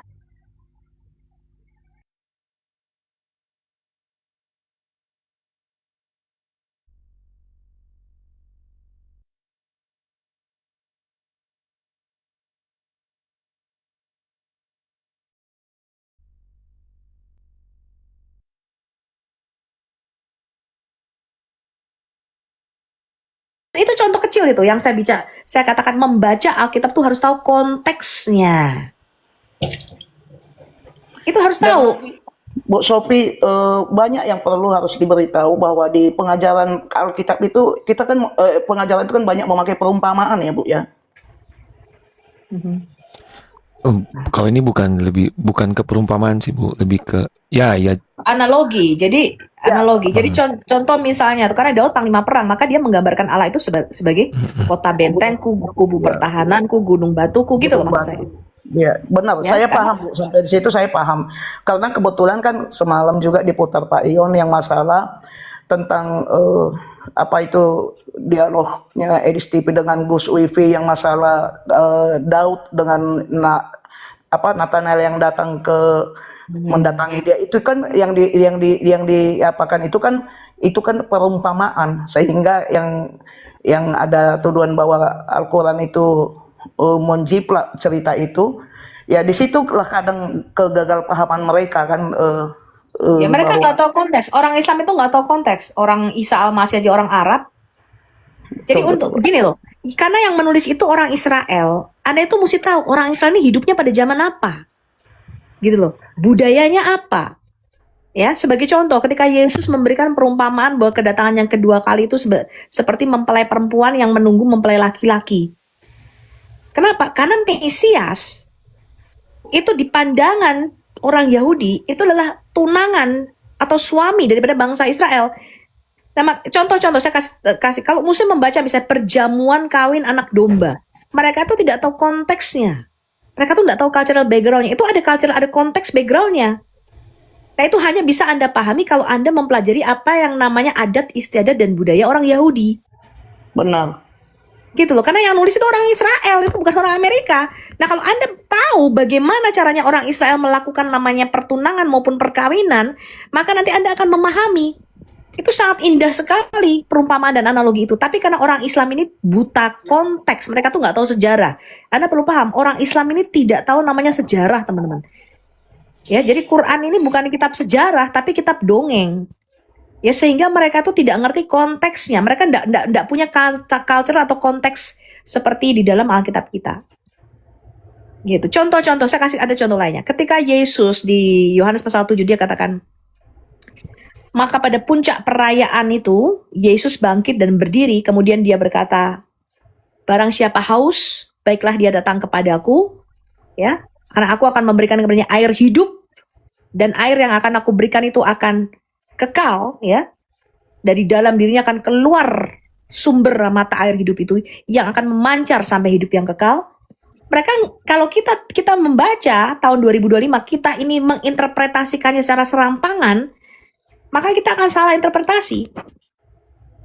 Speaker 1: itu contoh kecil itu yang saya katakan membaca Alkitab tuh harus tahu konteksnya. Itu harus tahu.
Speaker 3: Bu Sophie, banyak yang perlu harus diberitahu bahwa di pengajaran Alkitab itu kita kan pengajaran itu kan banyak memakai perumpamaan ya Bu ya.
Speaker 2: Kalau ini bukan ke perumpamaan sih Bu, lebih ke ya
Speaker 1: Analogi. Jadi analogi. Jadi contoh misalnya karena Daud panglima perang, maka dia menggambarkan Allah itu sebagai kota bentengku, kubu pertahananku, gunung batuku gitu loh maksud saya.
Speaker 3: Ya, benar.
Speaker 1: Ya,
Speaker 3: Saya
Speaker 1: kan?
Speaker 3: paham, Bu. Sampai di situ saya paham. Karena kebetulan kan semalam juga diputar Pak Ion yang masalah tentang apa itu dialognya Edis TV dengan Gus Wifi yang masalah Daud dengan Nathanael yang datang ke mendatangi dia itu kan yang diapakan itu kan perumpamaan, sehingga yang ada tuduhan bahwa Al-Quran itu menjiplak cerita itu, ya disitulah kadang kegagalpahaman mereka kan,
Speaker 1: Ya mereka
Speaker 3: bahwa
Speaker 1: nggak tahu konteks. Orang Islam itu nggak tahu konteks. Orang Isa Al-Masih aja orang Arab. Jadi
Speaker 3: betul
Speaker 1: untuk
Speaker 3: betul
Speaker 1: gini loh, karena yang menulis itu orang Israel, Anda itu mesti tahu orang Israel ini hidupnya pada zaman apa, gitu loh. Budayanya apa? Ya, sebagai contoh, ketika Yesus memberikan perumpamaan bahwa kedatangan yang kedua kali itu seperti mempelai perempuan yang menunggu mempelai laki-laki. Kenapa? Karena Mesias itu di pandangan orang Yahudi itu adalah tunangan atau suami daripada bangsa Israel. Nah, contoh-contoh saya kasih. Kalau Muslim membaca misalnya perjamuan kawin anak domba, mereka tuh tidak tahu konteksnya. Mereka tuh tidak tahu cultural backgroundnya. Itu ada ada konteks backgroundnya. Nah, itu hanya bisa Anda pahami kalau Anda mempelajari apa yang namanya adat istiadat dan budaya orang Yahudi.
Speaker 3: benar.
Speaker 1: Gitu loh, karena yang nulis itu orang Israel, itu bukan orang Amerika. Nah, kalau Anda tahu bagaimana caranya orang Israel melakukan namanya pertunangan maupun perkawinan, maka nanti Anda akan memahami. Itu sangat indah sekali perumpamaan dan analogi itu. Tapi karena orang Islam ini buta konteks, mereka tuh nggak tahu sejarah. Anda perlu paham, orang Islam ini tidak tahu namanya sejarah, teman-teman. Ya, jadi Quran ini bukan kitab sejarah, tapi kitab dongeng. Ya, sehingga mereka tuh tidak ngerti konteksnya. Mereka tidak punya culture atau konteks seperti di dalam Alkitab kita. Gitu. Contoh-contoh, saya kasih ada contoh lainnya. Ketika Yesus di Yohanes pasal 7 dia katakan, maka pada puncak perayaan itu, Yesus bangkit dan berdiri, kemudian dia berkata, barang siapa haus, baiklah dia datang kepadaku, ya, karena aku akan memberikan kepadanya air hidup, dan air yang akan aku berikan itu akan kekal, ya, dari dalam dirinya akan keluar sumber mata air hidup itu, yang akan memancar sampai hidup yang kekal. Mereka, kalau kita membaca tahun 2025, kita ini menginterpretasikannya secara serampangan, maka kita akan salah interpretasi.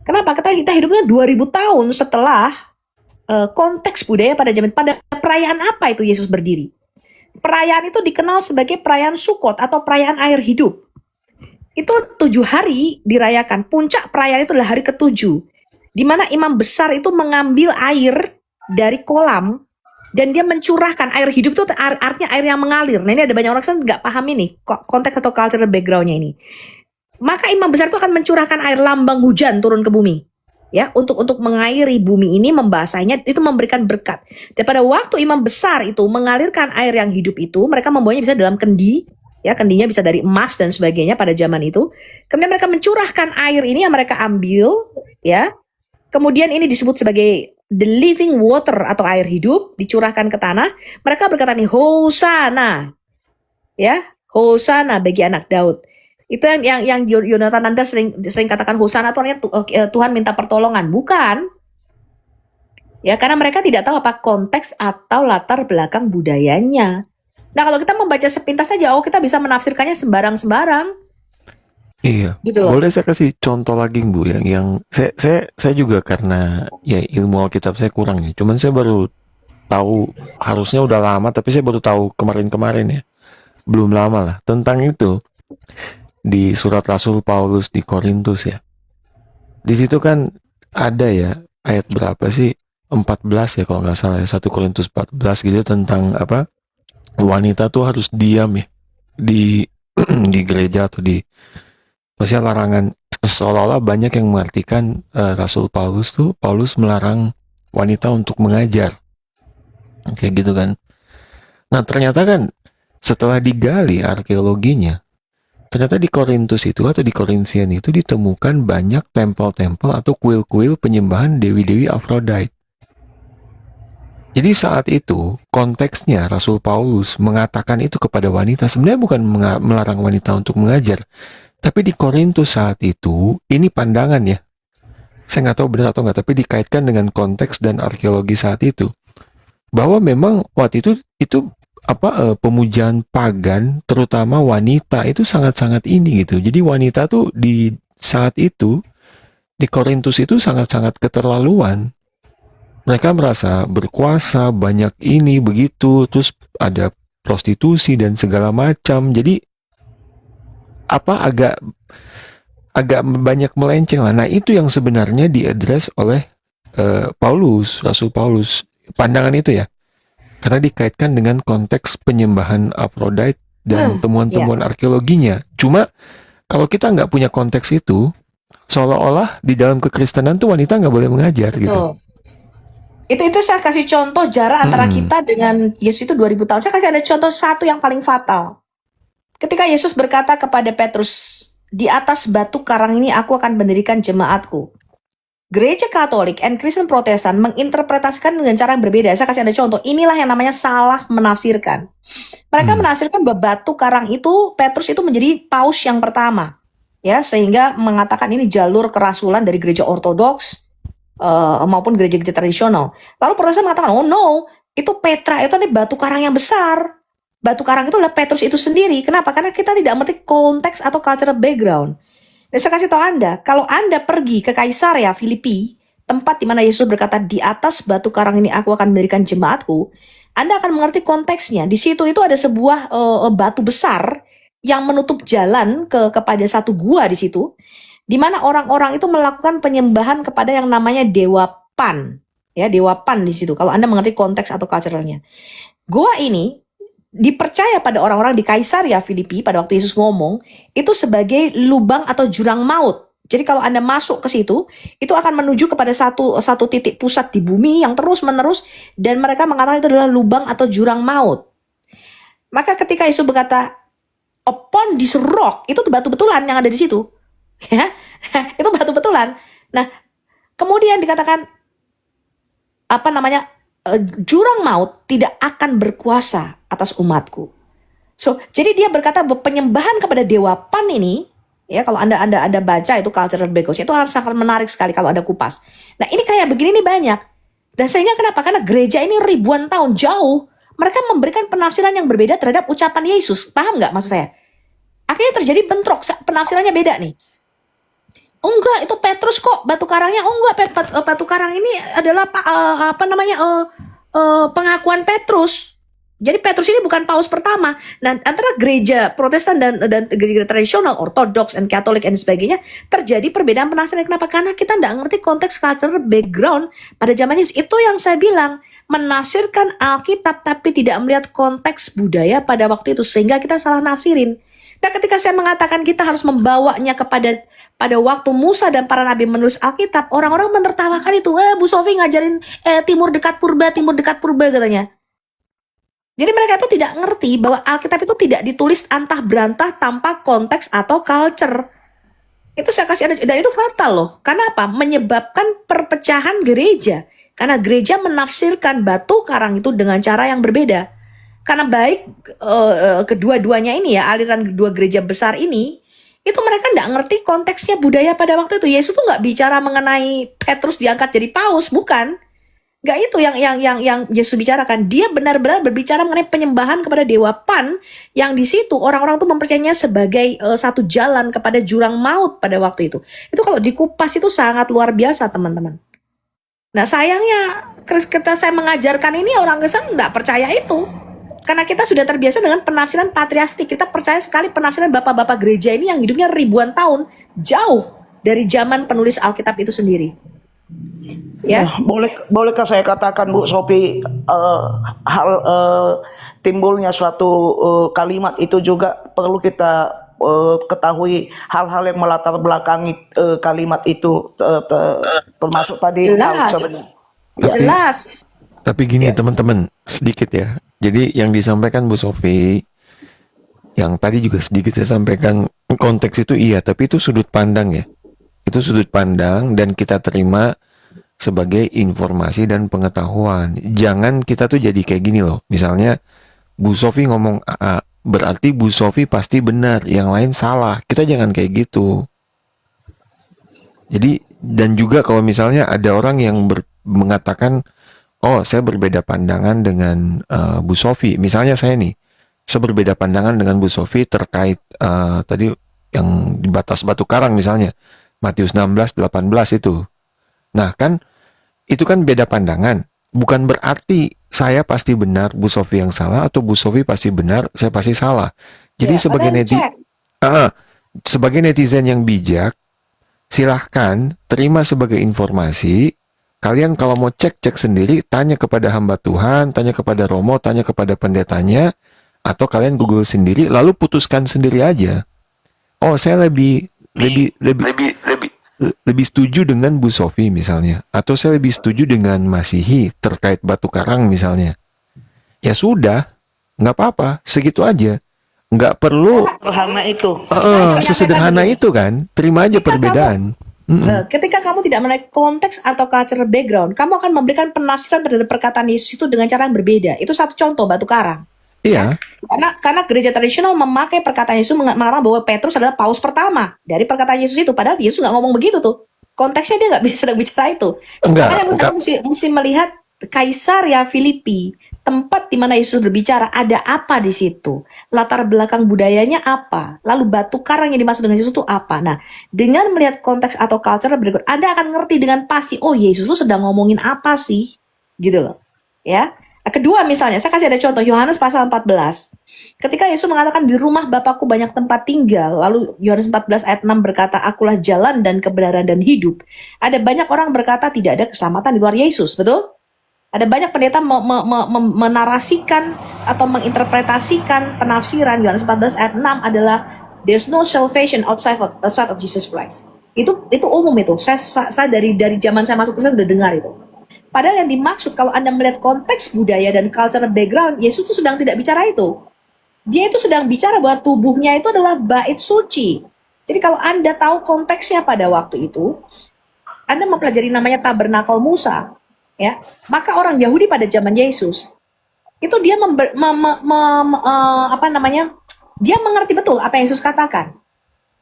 Speaker 1: Kenapa? Kita hidupnya 2000 tahun setelah konteks budaya pada perayaan apa itu Yesus berdiri. Perayaan itu dikenal sebagai perayaan Sukot atau perayaan air hidup. Itu 7 hari dirayakan. Puncak perayaan itu adalah hari ke-7, di mana imam besar itu mengambil air dari kolam dan dia mencurahkan air hidup itu artinya air yang mengalir. Nah, ini ada banyak orang yang nggak paham ini konteks atau cultural backgroundnya ini. Maka imam besar itu akan mencurahkan air lambang hujan turun ke bumi, ya, untuk mengairi bumi ini, membasahinya, itu memberikan berkat. Dan pada waktu imam besar itu mengalirkan air yang hidup itu, mereka membawanya bisa dalam kendi, ya, kendinya bisa dari emas dan sebagainya pada zaman itu. Kemudian mereka mencurahkan air ini yang mereka ambil, ya. Kemudian ini disebut sebagai the living water atau air hidup, dicurahkan ke tanah. Mereka berkata nih, Hosana, ya, Hosana bagi anak Daud. Itu yang Yonatan Nanda sering katakan Hosana itu artinya Tuhan minta pertolongan. Bukan. Ya, karena mereka tidak tahu apa konteks atau latar belakang budayanya. Nah, kalau kita membaca sepintas saja, kita bisa menafsirkannya sembarang-sembarang.
Speaker 2: Iya.
Speaker 1: Gitu loh.
Speaker 2: Boleh saya kasih contoh lagi, Bu, yang saya juga karena ya ilmu Alkitab saya kurang ya. Cuman saya baru tahu, harusnya udah lama, tapi saya baru tahu kemarin-kemarin ya. Belum lama lah tentang itu. Di surat Rasul Paulus di Korintus ya. Di situ kan ada ya ayat berapa sih? 14 ya kalau nggak salah ya, 1 Korintus 14 gitu, tentang apa? Wanita tuh harus diam ya di di gereja atau di maksudnya larangan, seolah-olah banyak yang mengartikan Rasul Paulus melarang wanita untuk mengajar. Kayak gitu kan. Nah, ternyata kan setelah digali arkeologinya, ternyata di Korintus itu atau di Korintian itu ditemukan banyak tempel-tempel atau kuil-kuil penyembahan dewi-dewi Aphrodite. Jadi saat itu konteksnya Rasul Paulus mengatakan itu kepada wanita, sebenarnya bukan melarang wanita untuk mengajar. Tapi di Korintus saat itu, ini pandangan ya. Saya nggak tahu benar atau nggak, tapi dikaitkan dengan konteks dan arkeologi saat itu. Bahwa memang waktu itu pemujaan pagan, terutama wanita itu sangat-sangat ini gitu. Jadi wanita tuh di saat itu di Korintus itu sangat-sangat keterlaluan. Mereka merasa berkuasa, banyak ini begitu, terus ada prostitusi dan segala macam. Jadi agak banyak melenceng lah. Nah, itu yang sebenarnya diadres oleh Rasul Paulus, pandangan itu ya. Karena dikaitkan dengan konteks penyembahan Aphrodite dan temuan-temuan arkeologinya. Cuma kalau kita nggak punya konteks itu, seolah-olah di dalam kekristenan tuh wanita nggak boleh mengajar gitu.
Speaker 1: Itu saya kasih contoh jarak antara kita dengan Yesus itu 2000 tahun. Saya kasih ada contoh satu yang paling fatal. Ketika Yesus berkata kepada Petrus, di atas batu karang ini aku akan mendirikan jemaatku. Gereja Katolik and Kristen Protestan menginterpretasikan dengan cara yang berbeda. Saya kasih ada contoh. Inilah yang namanya salah menafsirkan. Mereka menafsirkan bahwa batu karang itu, Petrus itu menjadi paus yang pertama. Ya, sehingga mengatakan ini jalur kerasulan dari gereja ortodoks maupun gereja-gereja tradisional. Lalu Protestan mengatakan, oh no, itu Petra, itu nih batu karang yang besar. Batu karang itu adalah Petrus itu sendiri. Kenapa? Karena kita tidak mengerti konteks atau cultural background. Dan saya kasih tahu Anda, kalau Anda pergi ke Kaisarea Filipi, tempat di mana Yesus berkata, di atas batu karang ini aku akan mendirikan jemaatku, Anda akan mengerti konteksnya. Di situ itu ada sebuah batu besar yang menutup jalan kepada satu gua di situ, di mana orang-orang itu melakukan penyembahan kepada yang namanya Dewa Pan. Ya, Dewa Pan di situ, kalau Anda mengerti konteks atau culturalnya. Gua ini dipercaya pada orang-orang di Kaisarea Filipi pada waktu Yesus ngomong itu sebagai lubang atau jurang maut. Jadi kalau Anda masuk ke situ, itu akan menuju kepada satu titik pusat di bumi yang terus-menerus, dan mereka mengatakan itu adalah lubang atau jurang maut. Maka ketika Yesus berkata upon this rock, itu batu betulan yang ada di situ. Ya, itu batu betulan. Nah, kemudian dikatakan jurang maut tidak akan berkuasa atas umatku. So, jadi dia berkata bahwa penyembahan kepada Dewa Pan ini, ya kalau Anda baca itu cultural background, itu sangat menarik sekali kalau Anda kupas. Nah, ini kayak begini nih banyak. Dan sehingga kenapa? Karena gereja ini ribuan tahun jauh, mereka memberikan penafsiran yang berbeda terhadap ucapan Yesus. Paham nggak maksud saya? Akhirnya terjadi bentrok, penafsirannya beda nih. Oh enggak, itu Petrus kok batu karangnya. Oh enggak, batu karang ini adalah pengakuan Petrus. Jadi Petrus ini bukan paus pertama. Nah, antara gereja Protestan dan gereja tradisional, Ortodoks dan Katolik dan sebagainya, terjadi perbedaan penafsiran. Kenapa? Karena kita nggak ngerti konteks cultural background pada zaman Yesus. Itu yang saya bilang, menafsirkan Alkitab tapi tidak melihat konteks budaya pada waktu itu, sehingga kita salah nafsirin. Nah, ketika saya mengatakan kita harus membawanya pada waktu Musa dan para nabi menulis Alkitab, orang-orang menertawakan itu. Bu Sofi ngajarin timur dekat purba katanya. Jadi mereka itu tidak ngerti bahwa Alkitab itu tidak ditulis antah berantah tanpa konteks atau culture. Itu saya kasih ada, dan itu fatal loh. Karena apa? Menyebabkan perpecahan gereja. Karena gereja menafsirkan batu karang itu dengan cara yang berbeda. Karena baik kedua-duanya ini ya, aliran kedua gereja besar ini, itu mereka nggak ngerti konteksnya budaya pada waktu itu. Yesus tuh nggak bicara mengenai Petrus diangkat jadi paus, bukan. Nggak itu yang Yesus bicarakan. Dia benar-benar berbicara mengenai penyembahan kepada Dewa Pan, yang di situ orang-orang tuh mempercayainya sebagai satu jalan kepada jurang maut pada waktu itu. Itu kalau dikupas itu sangat luar biasa, teman-teman. Nah, sayangnya ketika saya mengajarkan ini, orang Kristen nggak percaya itu. Karena kita sudah terbiasa dengan penafsiran patriastik. Kita percaya sekali penafsiran bapak-bapak gereja ini yang hidupnya ribuan tahun, jauh dari zaman penulis Alkitab itu sendiri. Ya,
Speaker 3: bolehkah saya katakan, Bu Sophie, timbulnya suatu kalimat itu juga perlu kita ketahui hal-hal yang melatar belakangi kalimat itu, termasuk tadi
Speaker 1: jelas.
Speaker 2: Tapi gini teman-teman, sedikit ya. Jadi yang disampaikan Bu Sophie, yang tadi juga sedikit saya sampaikan, konteks itu iya, tapi itu sudut pandang ya. Itu sudut pandang dan kita terima sebagai informasi dan pengetahuan. Jangan kita tuh jadi kayak gini loh. Misalnya Bu Sophie ngomong A, berarti Bu Sophie pasti benar, yang lain salah. Kita jangan kayak gitu. Jadi, dan juga kalau misalnya ada orang yang mengatakan, oh saya berbeda pandangan dengan Bu Sophie. Misalnya saya berbeda pandangan dengan Bu Sophie terkait tadi yang di batas batu karang misalnya. Matius 16, 18 itu. Nah kan, itu kan beda pandangan. bukan berarti saya pasti benar, Bu Sofi yang salah, atau Bu Sofi pasti benar, saya pasti salah. Jadi
Speaker 1: Ya, padahal cek.
Speaker 2: sebagai netizen yang bijak, silahkan terima sebagai informasi. Kalian kalau mau cek sendiri, tanya kepada hamba Tuhan, tanya kepada Romo, tanya kepada pendetanya, atau kalian Google sendiri, lalu putuskan sendiri aja. Oh, saya lebih setuju dengan Bu Sofi misalnya, atau saya lebih setuju dengan Masihi terkait batu karang misalnya. Ya sudah, nggak apa-apa, segitu aja. Nggak perlu
Speaker 3: Sederhana itu.
Speaker 2: sesederhana itu kan, terima aja perbedaan.
Speaker 1: Ketika kamu tidak menaik konteks atau cultural background, kamu akan memberikan penafsiran terhadap perkataan Yesus itu dengan cara yang berbeda. Itu satu contoh batu karang.
Speaker 2: Iya,
Speaker 1: Karena gereja tradisional memakai perkataan Yesus mengarang bahwa Petrus adalah paus pertama dari perkataan Yesus itu. Padahal Yesus nggak ngomong begitu tuh. Konteksnya dia nggak bisa bicara itu. Makanya kamu mesti melihat Kaisaria Filipi, tempat di mana Yesus berbicara, ada apa di situ? Latar belakang budayanya apa? Lalu batu karang yang dimaksud dengan Yesus itu apa? Nah, dengan melihat konteks atau culture berikut, Anda akan ngerti dengan pasti, oh Yesus itu sedang ngomongin apa sih? Gitu loh. Ya. Kedua misalnya, saya kasih ada contoh, Yohanes pasal 14. Ketika Yesus mengatakan di rumah Bapakku banyak tempat tinggal, lalu Yohanes 14 ayat 6 berkata, akulah jalan dan kebenaran dan hidup. Ada banyak orang berkata tidak ada keselamatan di luar Yesus, betul? Ada banyak pendeta menarasikan atau menginterpretasikan penafsiran Yohanes 14 ayat 6 adalah there's no salvation outside of Jesus Christ. Itu umum itu. Saya dari zaman saya masuk Kristen udah dengar itu. Padahal yang dimaksud kalau Anda melihat konteks budaya dan cultural background, Yesus itu sedang tidak bicara itu. Dia itu sedang bicara bahwa tubuhnya itu adalah bait suci. Jadi kalau Anda tahu konteksnya pada waktu itu, Anda mempelajari namanya tabernakel Musa, ya, maka orang Yahudi pada zaman Yesus itu dia dia mengerti betul apa yang Yesus katakan.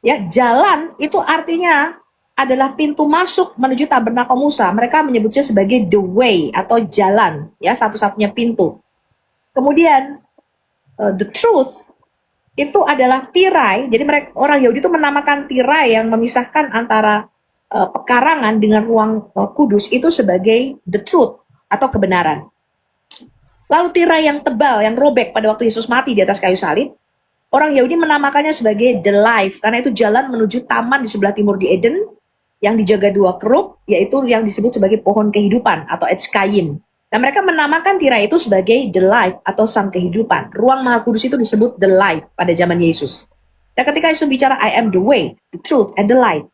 Speaker 1: Ya, jalan itu artinya adalah pintu masuk menuju tabernakel Musa. Mereka menyebutnya sebagai the way atau jalan, ya, satu-satunya pintu. Kemudian the truth itu adalah tirai. Jadi orang Yahudi itu menamakan tirai yang memisahkan antara pekarangan dengan ruang kudus itu sebagai the truth atau kebenaran. Lalu tirai yang tebal, yang robek pada waktu Yesus mati di atas kayu salib, orang Yahudi menamakannya sebagai the life, karena itu jalan menuju taman di sebelah timur di Eden yang dijaga dua kerub, yaitu yang disebut sebagai pohon kehidupan atau Etz Chaim. Dan mereka menamakan tirai itu sebagai the life atau sang kehidupan. Ruang Maha Kudus itu disebut the life pada zaman Yesus. Dan ketika Yesus bicara I am the way, the truth, and the light,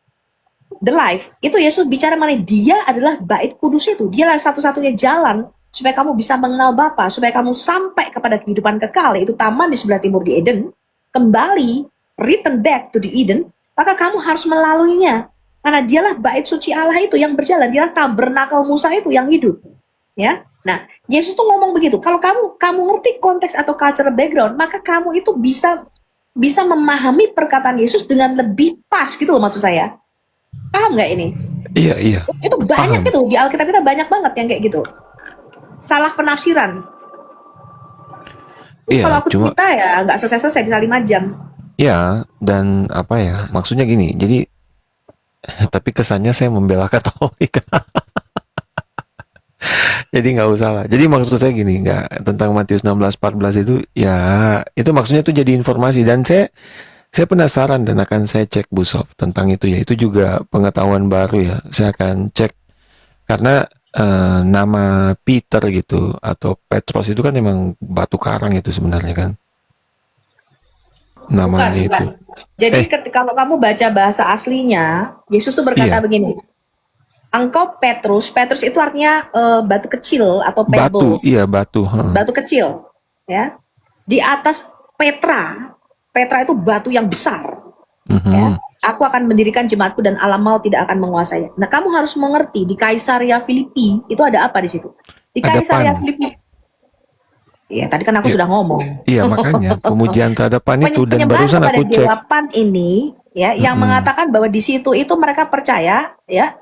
Speaker 1: the life, itu Yesus bicara mengenai dia adalah bait kudus itu. Dia adalah satu-satunya jalan supaya kamu bisa mengenal Bapa, supaya kamu sampai kepada kehidupan kekal, yaitu taman di sebelah timur di Eden, kembali, return back to the Eden, maka kamu harus melaluinya. Karena dialah bait suci Allah itu yang berjalan, dialah tabernakel Musa itu yang hidup. Ya. Nah, Yesus tuh ngomong begitu. Kalau kamu ngerti konteks atau cultural background, maka kamu itu bisa memahami perkataan Yesus dengan lebih pas gitu loh maksud saya. Paham nggak ini?
Speaker 2: Iya.
Speaker 1: Itu banyak itu di Alkitab kita banyak banget yang kayak gitu. Salah penafsiran.
Speaker 2: Iya,
Speaker 1: kalau aku cerita ya nggak selesai bisa 5 jam.
Speaker 2: Iya, dan apa ya? Maksudnya gini. Jadi tapi kesannya saya membela Katolik. Jadi nggak usah lah. Jadi maksud saya gini, nggak tentang Matius 16:14 itu, ya itu maksudnya itu jadi informasi, dan saya penasaran dan akan saya cek Bu Sof tentang itu ya. Itu juga pengetahuan baru ya. Saya akan cek karena nama Peter gitu atau Petros itu kan memang batu karang itu sebenarnya kan. Namanya
Speaker 1: Bukan.
Speaker 2: itu.
Speaker 1: Jadi kalau kamu baca bahasa aslinya, Yesus tuh berkata begini. Engkau Petrus itu artinya batu kecil atau pebbles.
Speaker 2: Batu.
Speaker 1: Batu kecil, ya. Di atas Petra itu batu yang besar. Ya. Aku akan mendirikan jemaatku dan alam maut tidak akan menguasainya. Nah, kamu harus mengerti di Kaisaria Filipi itu ada apa di situ? Di Kaisaria Filipi. Iya, tadi kan aku sudah ngomong.
Speaker 2: Iya, makanya pemujian terhadap pan itu, dan barusan aku cek.
Speaker 1: Dewa Pan ini ya yang mengatakan bahwa di situ itu mereka percaya ya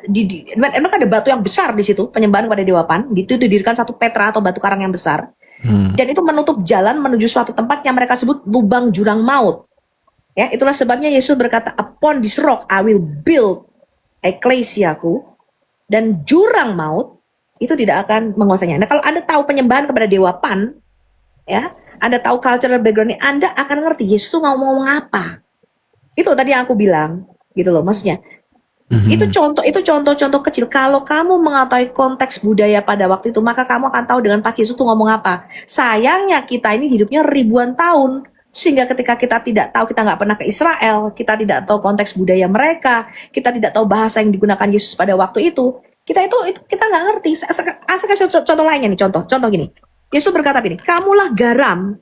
Speaker 1: mereka ada batu yang besar di situ, penyembahan kepada Dewa Pan. Itu didirikan satu Petra atau batu karang yang besar. Dan itu menutup jalan menuju suatu tempat yang mereka sebut lubang jurang maut. Ya, itulah sebabnya Yesus berkata, upon this rock I will build eklesiaku, dan jurang maut itu tidak akan menguasainya. Nah, kalau Anda tahu penyembahan kepada dewa Pan, ya, Anda tahu cultural background-nya, Anda akan ngerti Yesus tuh ngomong apa. Itu tadi yang aku bilang, gitu loh, maksudnya. Itu contoh-contoh kecil. Kalau kamu mengetahui konteks budaya pada waktu itu, maka kamu akan tahu dengan pasti Yesus tuh ngomong apa. Sayangnya kita ini hidupnya ribuan tahun, sehingga ketika kita tidak tahu, kita nggak pernah ke Israel, kita tidak tahu konteks budaya mereka, kita tidak tahu bahasa yang digunakan Yesus pada waktu itu, kita nggak ngerti. Saya kasih contoh lainnya nih, contoh gini. Yesus berkata gini, kamulah garam.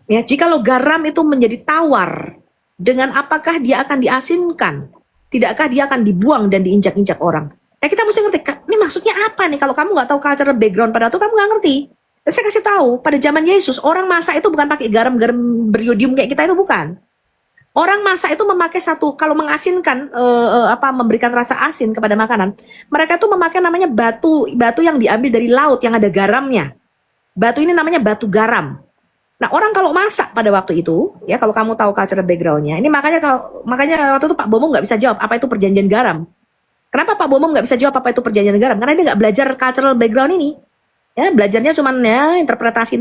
Speaker 1: Ya, jikalau garam itu menjadi tawar, dengan apakah dia akan diasinkan? Tidakkah dia akan dibuang dan diinjak-injak orang? Nah, kita mesti ngerti, ini maksudnya apa nih? Kalau kamu nggak tahu cultural background pada itu, kamu nggak ngerti. Dan saya kasih tahu, pada zaman Yesus, orang masak itu bukan pakai garam-garam beriodium kayak kita itu, bukan. Orang masak itu memakai kalau mengasinkan, memberikan rasa asin kepada makanan, mereka itu memakai namanya batu yang diambil dari laut yang ada garamnya. Batu ini namanya batu garam. Nah, orang kalau masak pada waktu itu, ya, kalau kamu tahu cultural background-nya, ini makanya waktu itu Pak Bomo nggak bisa jawab apa itu perjanjian garam. Kenapa Pak Bomo nggak bisa jawab apa itu perjanjian garam? Karena dia nggak belajar cultural background ini. Ya, belajarnya cuman ya interpretasi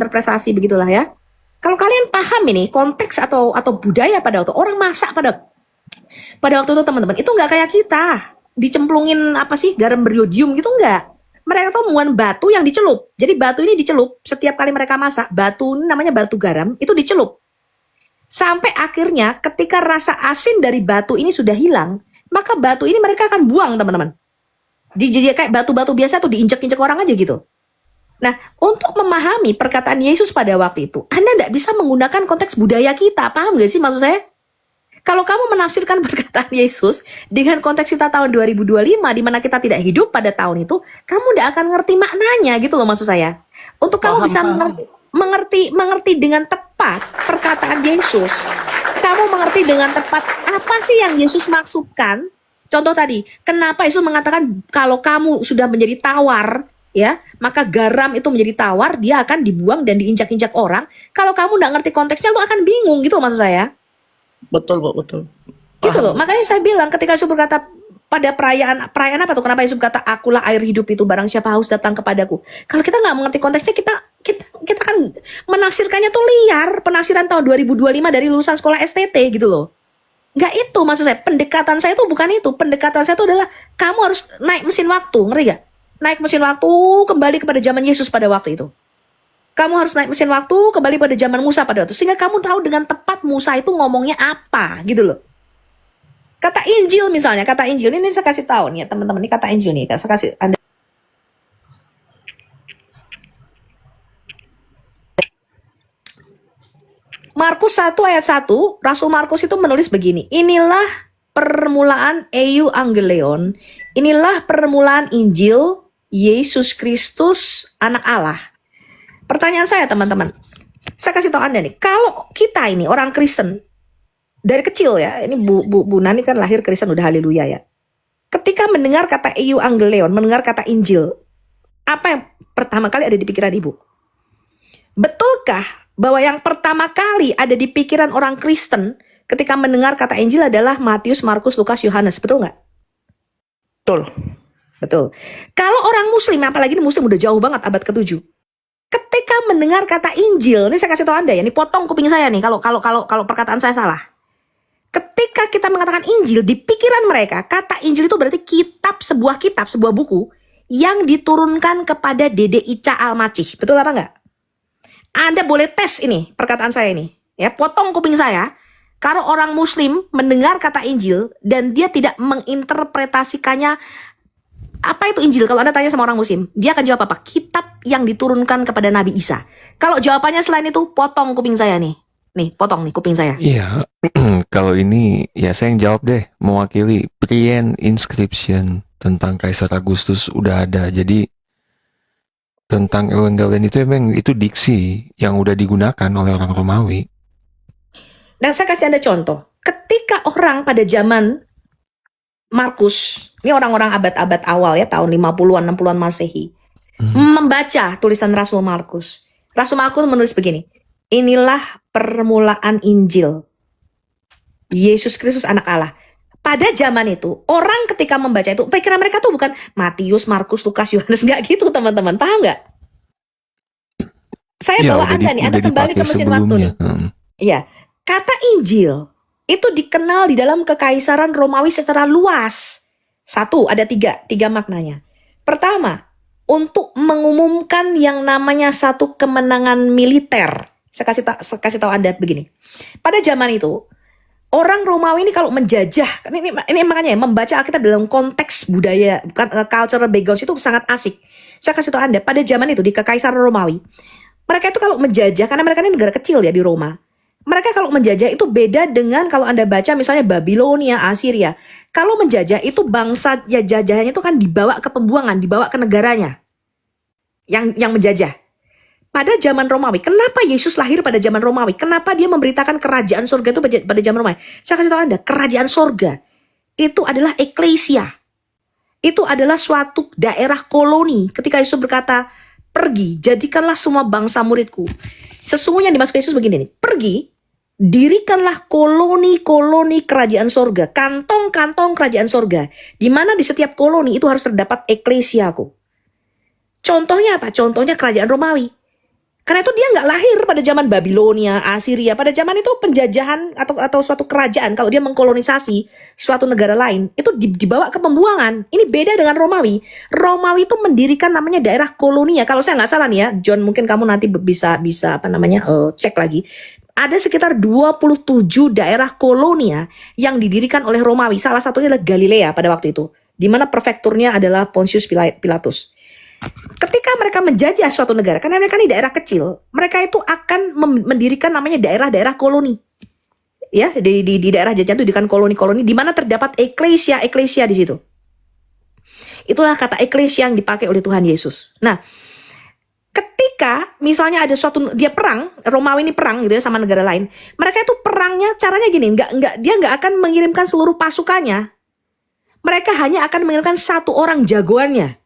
Speaker 1: begitulah ya. Kalau kalian paham ini konteks atau budaya pada waktu orang masak pada waktu itu, teman-teman, itu nggak kayak kita dicemplungin garam beriodium gitu, nggak. Mereka tuh menggunakan batu yang dicelup. Jadi batu ini dicelup setiap kali mereka masak. Batu ini namanya batu garam, itu dicelup. Sampai akhirnya ketika rasa asin dari batu ini sudah hilang, maka batu ini mereka akan buang, teman-teman. Kayak batu-batu biasa tuh diinjak-injak orang aja gitu. Nah, untuk memahami perkataan Yesus pada waktu itu, Anda tidak bisa menggunakan konteks budaya kita. Paham gak sih maksud saya? Kalau kamu menafsirkan perkataan Yesus dengan konteks kita tahun 2025, di mana kita tidak hidup pada tahun itu, kamu tidak akan ngerti maknanya gitu loh maksud saya. Untuk kamu bisa mengerti dengan tepat perkataan Yesus, kamu mengerti dengan tepat apa sih yang Yesus maksudkan. Contoh tadi, kenapa Yesus mengatakan kalau kamu sudah menjadi tawar, ya, maka garam itu menjadi tawar, dia akan dibuang dan diinjak-injak orang. Kalau kamu tidak ngerti konteksnya, lu akan bingung gitu maksud saya.
Speaker 3: Betul, Bu, betul.
Speaker 1: Gitu loh. Makanya saya bilang ketika Yesus berkata pada perayaan apa tuh? Kenapa Yesus berkata akulah air hidup itu, barang siapa haus datang kepadaku. Kalau kita nggak mengerti konteksnya, kita kan menafsirkannya tuh liar. Penafsiran tahun 2025 dari lulusan sekolah STT gitu loh. Nggak itu maksud saya. Pendekatan saya tuh bukan itu. Pendekatan saya tuh adalah kamu harus naik mesin waktu, ngerti gak? Naik mesin waktu kembali kepada zaman Yesus pada waktu itu. Kamu harus naik mesin waktu kembali pada zaman Musa pada waktu itu. Sehingga kamu tahu dengan tepat Musa itu ngomongnya apa gitu loh. Kata Injil misalnya, kata Injil ini saya kasih tahu nih ya teman-teman. Ini kata Injil nih, saya kasih Anda. Markus 1 ayat 1, Rasul Markus itu menulis begini. Inilah permulaan Eu Angeleon. Inilah permulaan Injil Yesus Kristus anak Allah. Pertanyaan saya teman-teman, saya kasih tahu Anda nih, kalau kita ini orang Kristen dari kecil ya, ini Bu Nani kan lahir Kristen udah haleluya ya. Ketika mendengar kata Eu Angeleon, mendengar kata Injil, apa yang pertama kali ada di pikiran Ibu? Betulkah bahwa yang pertama kali ada di pikiran orang Kristen ketika mendengar kata Injil adalah Matius, Markus, Lukas, Yohanes, betul nggak?
Speaker 3: Betul.
Speaker 1: Betul. Kalau orang Muslim, apalagi ini Muslim udah jauh banget abad ke-7. Ketika mendengar kata Injil, ini saya kasih tahu Anda ya, ini potong kuping saya nih kalau perkataan saya salah. Ketika kita mengatakan Injil, di pikiran mereka kata Injil itu berarti sebuah buku yang diturunkan kepada Dede Ica Almacih. Betul apa enggak? Anda boleh tes ini perkataan saya ini, ya, potong kuping saya. Kalau orang Muslim mendengar kata Injil dan dia tidak menginterpretasikannya, apa itu Injil? Kalau Anda tanya sama orang Muslim, dia akan jawab apa? Kitab yang diturunkan kepada Nabi Isa. Kalau jawabannya selain itu, potong kuping saya nih. Nih, potong nih kuping saya.
Speaker 2: Iya, kalau ini ya saya yang jawab deh, mewakili Prien Inscription tentang Kaisar Agustus udah ada. Jadi tentang Evangelion itu emang itu diksi yang udah digunakan oleh orang Romawi.
Speaker 1: Dan saya kasih Anda contoh. Ketika orang pada zaman Markus, ini orang-orang abad-abad awal ya, tahun 50-an, 60-an Masehi, membaca tulisan Rasul Markus. Rasul Markus menulis begini, inilah permulaan Injil Yesus Kristus anak Allah.
Speaker 6: pada zaman itu orang ketika membaca itu pikiran mereka tuh bukan Matius, Markus, Lukas, Yohanes, nggak gitu teman-teman, paham nggak? Saya
Speaker 2: Ya,
Speaker 6: bawa
Speaker 2: udah
Speaker 6: Anda nih, Anda
Speaker 2: udah
Speaker 6: kembali ke
Speaker 2: dipakai
Speaker 6: mesin waktu nih.
Speaker 2: sebelumnya.
Speaker 6: Iya, kata Injil itu dikenal di dalam kekaisaran Romawi secara luas. Satu, ada tiga maknanya. Pertama, untuk mengumumkan yang namanya satu kemenangan militer. Saya kasih tahu Anda begini. Pada zaman itu, orang Romawi ini kalau menjajah, ini makanya ya, membaca Alkitab dalam konteks budaya, cultural background itu sangat asik. Saya kasih tahu Anda, pada zaman itu di kekaisaran Romawi, mereka itu kalau menjajah, karena mereka ini negara kecil ya di Roma. Mereka kalau menjajah itu beda dengan kalau Anda baca misalnya Babilonia, Assyria. Kalau menjajah itu bangsa jajahannya itu kan dibawa ke pembuangan, dibawa ke negaranya. Yang menjajah. Pada zaman Romawi, kenapa Yesus lahir pada zaman Romawi? Kenapa dia memberitakan kerajaan surga itu pada zaman Romawi? Saya kasih tahu Anda, kerajaan surga itu adalah eklesia. Itu adalah suatu daerah koloni. Ketika Yesus berkata, pergi, jadikanlah semua bangsa muridku. Sesungguhnya yang dimaksud Yesus begini nih, pergi, dirikanlah koloni-koloni kerajaan surga, kantong-kantong kerajaan surga, di mana di setiap koloni itu harus terdapat eklesiaku. Contohnya apa? Contohnya kerajaan Romawi. Karena itu dia nggak lahir pada zaman Babilonia, Assyria. Pada zaman itu penjajahan atau suatu kerajaan, kalau dia mengkolonisasi suatu negara lain, itu dibawa ke pembuangan. Ini beda dengan Romawi. Romawi itu mendirikan namanya daerah kolonia. Kalau saya nggak salah nih ya, John, mungkin kamu nanti bisa cek lagi. Ada sekitar 27 daerah kolonia yang didirikan oleh Romawi. Salah satunya adalah Galilea pada waktu itu, di mana prefekturnya adalah Pontius Pilatus. Ketika mereka menjajah suatu negara, karena mereka ini daerah kecil, mereka itu akan mendirikan namanya daerah-daerah koloni. Ya, di daerah jajahan itu didirikan koloni-koloni di mana terdapat eklesia di situ. Itulah kata eklesia yang dipakai oleh Tuhan Yesus. Nah, ketika misalnya ada suatu dia perang, Romawi ini perang gitu ya sama negara lain, mereka itu perangnya caranya gini, dia nggak akan mengirimkan seluruh pasukannya. Mereka hanya akan mengirimkan satu orang jagoannya.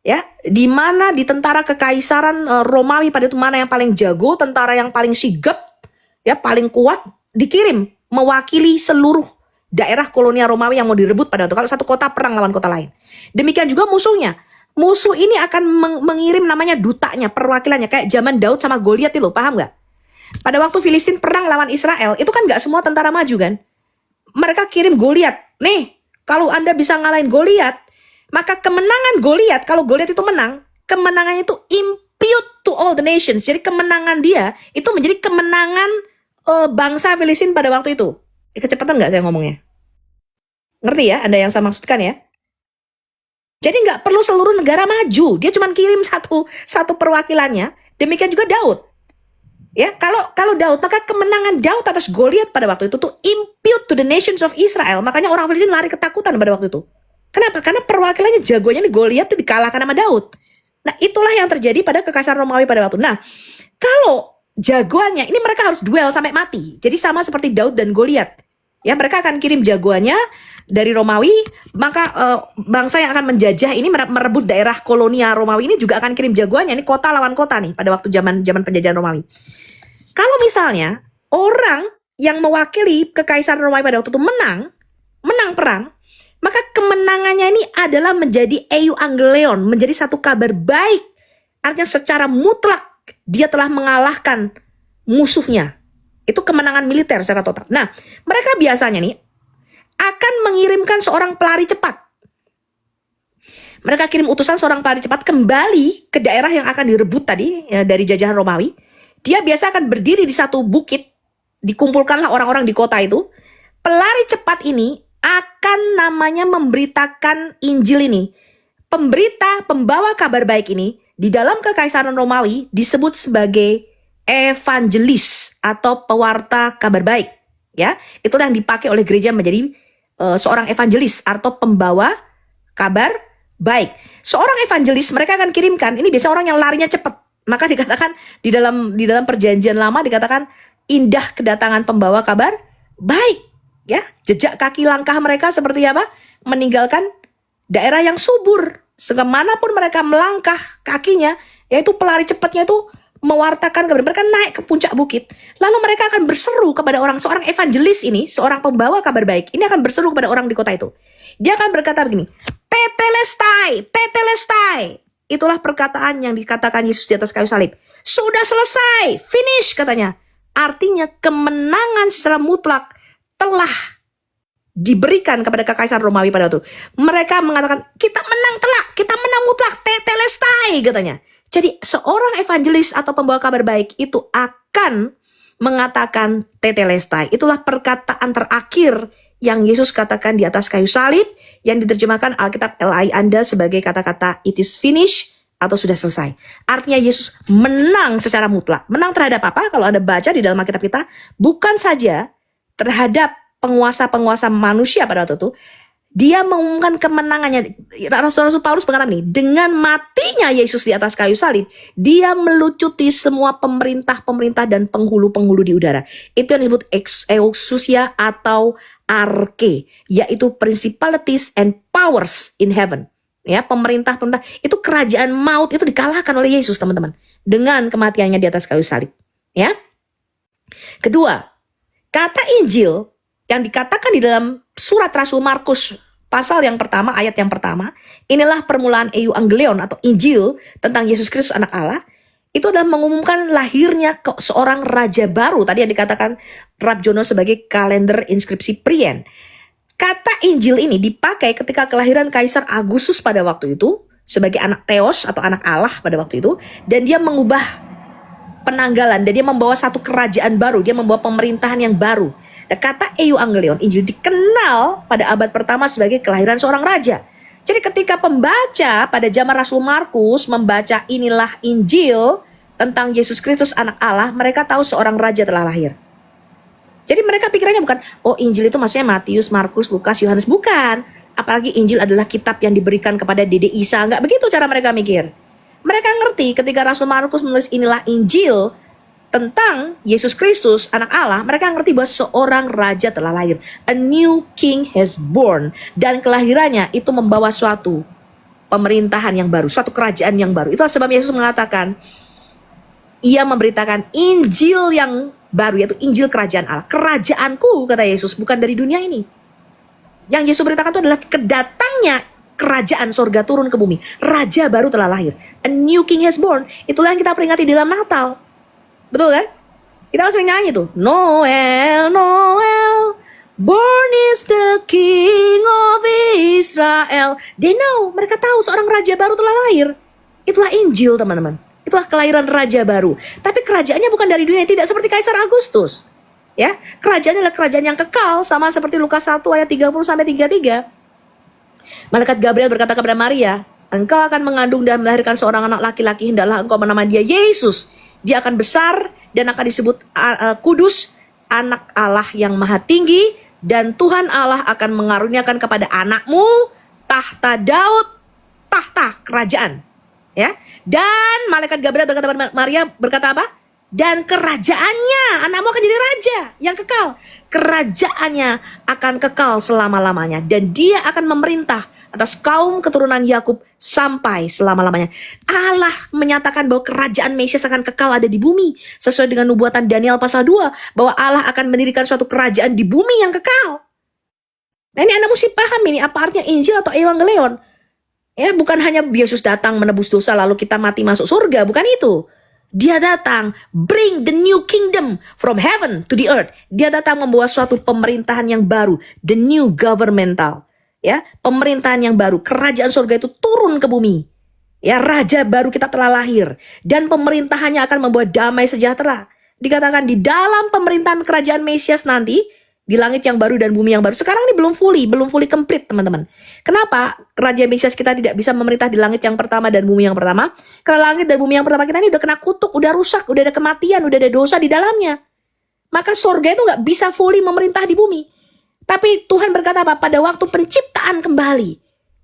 Speaker 6: Ya, di mana di tentara kekaisaran Romawi pada itu mana yang paling jago, tentara yang paling sigap, ya paling kuat, dikirim mewakili seluruh daerah kolonial Romawi yang mau direbut pada itu. Kalau satu kota perang lawan kota lain. Demikian juga musuhnya. Musuh ini akan mengirim namanya dutanya, perwakilannya, kayak zaman Daud sama Goliat itu, paham nggak? Pada waktu Filistin perang lawan Israel, itu kan nggak semua tentara maju kan? Mereka kirim Goliat. Nih, kalau Anda bisa ngalahin Goliat, maka kemenangan Goliat, kalau Goliat itu menang, kemenangannya itu impute to all the nations. Jadi kemenangan dia itu menjadi kemenangan bangsa Filistin pada waktu itu. Kecepatan nggak saya ngomongnya? Ngerti ya Anda yang saya maksudkan ya? Jadi nggak perlu seluruh negara maju. Dia cuma kirim satu perwakilannya. Demikian juga Daud. Ya, kalau Daud, maka kemenangan Daud atas Goliat pada waktu itu tuh impute to the nations of Israel. Makanya orang Filistin lari ketakutan pada waktu itu. Kenapa? Karena perwakilannya jagonya nih Goliat itu dikalahkan sama Daud. Nah, itulah yang terjadi pada kekaisaran Romawi pada waktu. Nah, kalau jagoannya ini mereka harus duel sampai mati. Jadi sama seperti Daud dan Goliat. Ya, mereka akan kirim jagoannya dari Romawi, maka bangsa yang akan menjajah ini merebut daerah kolonia Romawi ini juga akan kirim jagoannya. Ini kota lawan kota nih pada waktu zaman penjajahan Romawi. Kalau misalnya orang yang mewakili kekaisaran Romawi pada waktu itu menang perang, maka kemenangannya ini adalah menjadi euangelion, menjadi satu kabar baik. Artinya secara mutlak dia telah mengalahkan musuhnya. Itu kemenangan militer secara total. Nah, mereka biasanya nih akan mengirimkan seorang pelari cepat. Mereka kirim utusan seorang pelari cepat kembali ke daerah yang akan direbut tadi ya, dari jajahan Romawi. Dia biasa akan berdiri di satu bukit, dikumpulkanlah orang-orang di kota itu. Pelari cepat ini akan namanya memberitakan Injil ini. Pembawa kabar baik ini di dalam kekaisaran Romawi disebut sebagai evangelis atau pewarta kabar baik. Ya, itulah yang dipakai oleh gereja menjadi seorang evangelis atau pembawa kabar baik. Seorang evangelis mereka akan kirimkan. Ini biasa orang yang larinya cepat. Maka dikatakan di dalam perjanjian lama dikatakan indah kedatangan pembawa kabar baik. Ya, jejak kaki langkah mereka seperti apa? Meninggalkan daerah yang subur. Sekemanapun mereka melangkah kakinya, yaitu pelari cepatnya itu mewartakan kabar. Mereka naik ke puncak bukit. Lalu mereka akan berseru kepada orang. Seorang evangelis ini, seorang pembawa kabar baik, ini akan berseru kepada orang di kota itu. Dia akan berkata begini, tetelestai, tetelestai. Itulah perkataan yang dikatakan Yesus di atas kayu salib. Sudah selesai, finish katanya. Artinya kemenangan secara mutlak telah diberikan kepada kekaisaran Romawi pada waktu itu. Mereka mengatakan, kita menang telak, kita menang mutlak, tetelestai katanya. Jadi seorang evangelis atau pembawa kabar baik itu akan mengatakan tetelestai. Itulah perkataan terakhir yang Yesus katakan di atas kayu salib, yang diterjemahkan Alkitab LI Anda sebagai kata-kata it is finished atau sudah selesai. Artinya Yesus menang secara mutlak. Menang terhadap apa? Kalau Anda baca di dalam Alkitab kita, bukan saja terhadap penguasa-penguasa manusia pada waktu itu, dia mengumumkan kemenangannya. Rasul Paulus berkata ini, dengan matinya Yesus di atas kayu salib, dia melucuti semua pemerintah-pemerintah dan penghulu-penghulu di udara. Itu yang disebut exousia atau arche, yaitu principalities and powers in heaven. Ya, pemerintah-pemerintah itu, kerajaan maut itu dikalahkan oleh Yesus, teman-teman, dengan kematiannya di atas kayu salib. Ya. Kedua, kata Injil yang dikatakan di dalam surat Rasul Markus pasal yang pertama, ayat yang pertama, inilah permulaan Euangelion atau Injil tentang Yesus Kristus anak Allah. Itu adalah mengumumkan lahirnya seorang raja baru. Tadi yang dikatakan Rab Jono sebagai kalender inskripsi Prien. Kata Injil ini dipakai ketika kelahiran Kaisar Agustus pada waktu itu sebagai anak Theos atau anak Allah pada waktu itu, dan dia mengubah penanggalan, dan dia membawa satu kerajaan baru, dia membawa pemerintahan yang baru. Nah, kata Euangelion, Injil, dikenal pada abad pertama sebagai kelahiran seorang raja. Jadi ketika pembaca pada zaman Rasul Markus membaca inilah Injil tentang Yesus Kristus anak Allah, mereka tahu seorang raja telah lahir. Jadi mereka pikirannya bukan, oh Injil itu maksudnya Matius, Markus, Lukas, Yohanes. Bukan. Apalagi Injil adalah kitab yang diberikan kepada Dede Isa. Enggak begitu cara mereka mikir. Mereka ngerti ketika Rasul Markus menulis inilah Injil tentang Yesus Kristus anak Allah, mereka ngerti bahwa seorang raja telah lahir. A new king has born. Dan kelahirannya itu membawa suatu pemerintahan yang baru, suatu kerajaan yang baru. Itulah sebab Yesus mengatakan, ia memberitakan Injil yang baru, yaitu Injil kerajaan Allah. Kerajaanku, kata Yesus, bukan dari dunia ini. Yang Yesus beritakan itu adalah kedatangnya kerajaan sorga turun ke bumi. Raja baru telah lahir. A new king has born. Itulah yang kita peringati di dalam Natal. Betul kan? Kita sering nyanyi tuh, Noel, Noel, born is the King of Israel. They know, mereka tahu seorang raja baru telah lahir. Itulah Injil, teman-teman. Itulah kelahiran raja baru. Tapi kerajaannya bukan dari dunia, tidak seperti Kaisar Agustus. Ya, kerajaannya adalah kerajaan yang kekal, sama seperti Lukas 1 ayat 30 sampai 33. Malaikat Gabriel berkata kepada Maria, engkau akan mengandung dan melahirkan seorang anak laki-laki, hendaklah engkau menamai dia Yesus. Dia akan besar dan akan disebut kudus, anak Allah yang maha tinggi, dan Tuhan Allah akan mengaruniakan kepada anakmu tahta Daud, tahta kerajaan. Ya. Dan malaikat Gabriel berkata kepada Maria, berkata apa? Dan kerajaannya, anakmu akan jadi raja yang kekal. Kerajaannya akan kekal selama-lamanya, dan dia akan memerintah atas kaum keturunan Yakub sampai selama-lamanya. Allah menyatakan bahwa kerajaan Mesias akan kekal ada di bumi, sesuai dengan nubuatan Daniel pasal 2, bahwa Allah akan mendirikan suatu kerajaan di bumi yang kekal. Nah, ini Anda mesti paham ini apa artinya Injil atau Evangelion. Ya, bukan hanya Yesus datang menebus dosa lalu kita mati masuk surga, bukan itu. Dia datang bring the new kingdom from heaven to the earth. Dia datang membawa suatu pemerintahan yang baru, the new governmental. Ya, pemerintahan yang baru, kerajaan surga itu turun ke bumi. Ya, raja baru kita telah lahir, dan pemerintahannya akan membawa damai sejahtera. Dikatakan di dalam pemerintahan kerajaan Mesias nanti, di langit yang baru dan bumi yang baru. Sekarang ini belum fully complete, teman-teman. Kenapa kerajaan Mesias kita tidak bisa memerintah di langit yang pertama dan bumi yang pertama? Karena langit dan bumi yang pertama kita ini udah kena kutuk, udah rusak, udah ada kematian, udah ada dosa di dalamnya. Maka surga itu gak bisa fully memerintah di bumi. Tapi Tuhan berkata apa? Pada waktu penciptaan kembali,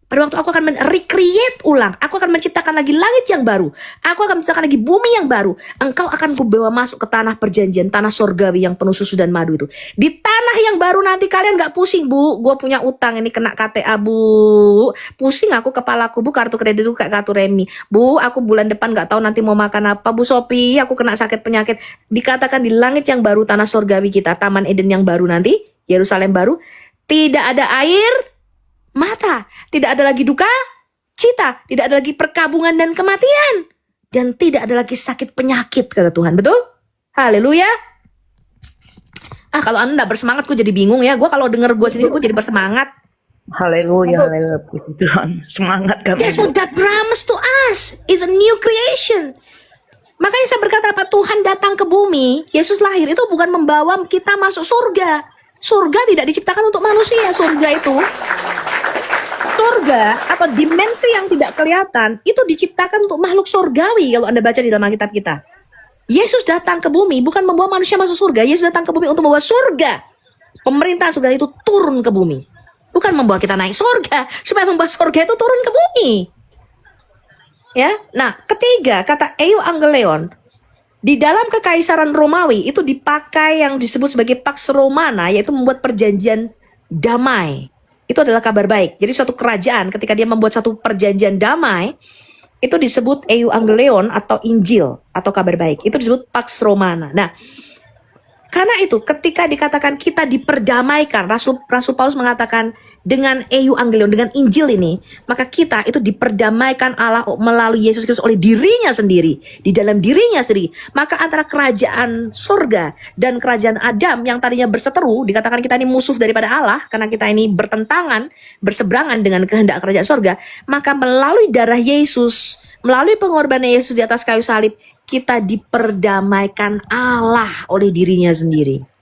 Speaker 6: Pada waktu aku akan recreate ulang, aku akan menciptakan lagi langit yang baru, aku akan menciptakan lagi bumi yang baru. Engkau akan kubawa masuk ke tanah perjanjian, tanah sorgawi yang penuh susu dan madu itu. Di tanah yang baru nanti kalian gak pusing, Bu, gue punya utang ini kena KTA, Bu. Pusing aku kepalaku, Bu, kartu kredit kayak kartu remi. Bu, aku bulan depan gak tahu nanti mau makan apa, Bu Sopi, aku kena sakit penyakit. Dikatakan di langit yang baru, tanah sorgawi kita, Taman Eden yang baru nanti, Yerusalem baru, tidak ada air mata, tidak ada lagi duka cita, tidak ada lagi perkabungan dan kematian, dan tidak ada lagi sakit penyakit, kata Tuhan. Betul? Haleluya. Kalau anda gak bersemangat, gue jadi bingung ya. Gue kalau denger gue sendiri, gue jadi bersemangat.
Speaker 3: Haleluya, haleluya, puji Tuhan. Semangat kami.
Speaker 6: That's what God promised to us. It's a new creation. Makanya saya berkata, apa Tuhan datang ke bumi, Yesus lahir itu bukan membawa kita masuk surga. Surga tidak diciptakan untuk manusia. Surga atau dimensi yang tidak kelihatan itu diciptakan untuk makhluk surgawi. Kalau anda baca di dalam Alkitab kita, Yesus datang ke bumi bukan membawa manusia masuk surga. Yesus datang ke bumi untuk membawa surga, pemerintahan surga itu turun ke bumi, bukan membawa kita naik surga, supaya membawa surga itu turun ke bumi. Ya, nah ketiga, kata euangelion di dalam kekaisaran Romawi itu dipakai yang disebut sebagai Pax Romana, yaitu membuat perjanjian damai. Itu adalah kabar baik. Jadi suatu kerajaan ketika dia membuat satu perjanjian damai, itu disebut euangelion atau Injil atau kabar baik. Itu disebut Pax Romana. Nah, karena itu ketika dikatakan kita diperdamaikan, Rasul Paulus mengatakan dengan euangelion, dengan Injil ini, maka kita itu diperdamaikan Allah melalui Yesus Kristus oleh dirinya sendiri, di dalam dirinya sendiri. Maka antara kerajaan surga dan kerajaan Adam yang tadinya berseteru, dikatakan kita ini musuh daripada Allah karena kita ini bertentangan, berseberangan dengan kehendak kerajaan surga, maka melalui darah Yesus, melalui pengorbanan Yesus di atas kayu salib, kita diperdamaikan Allah oleh dirinya sendiri.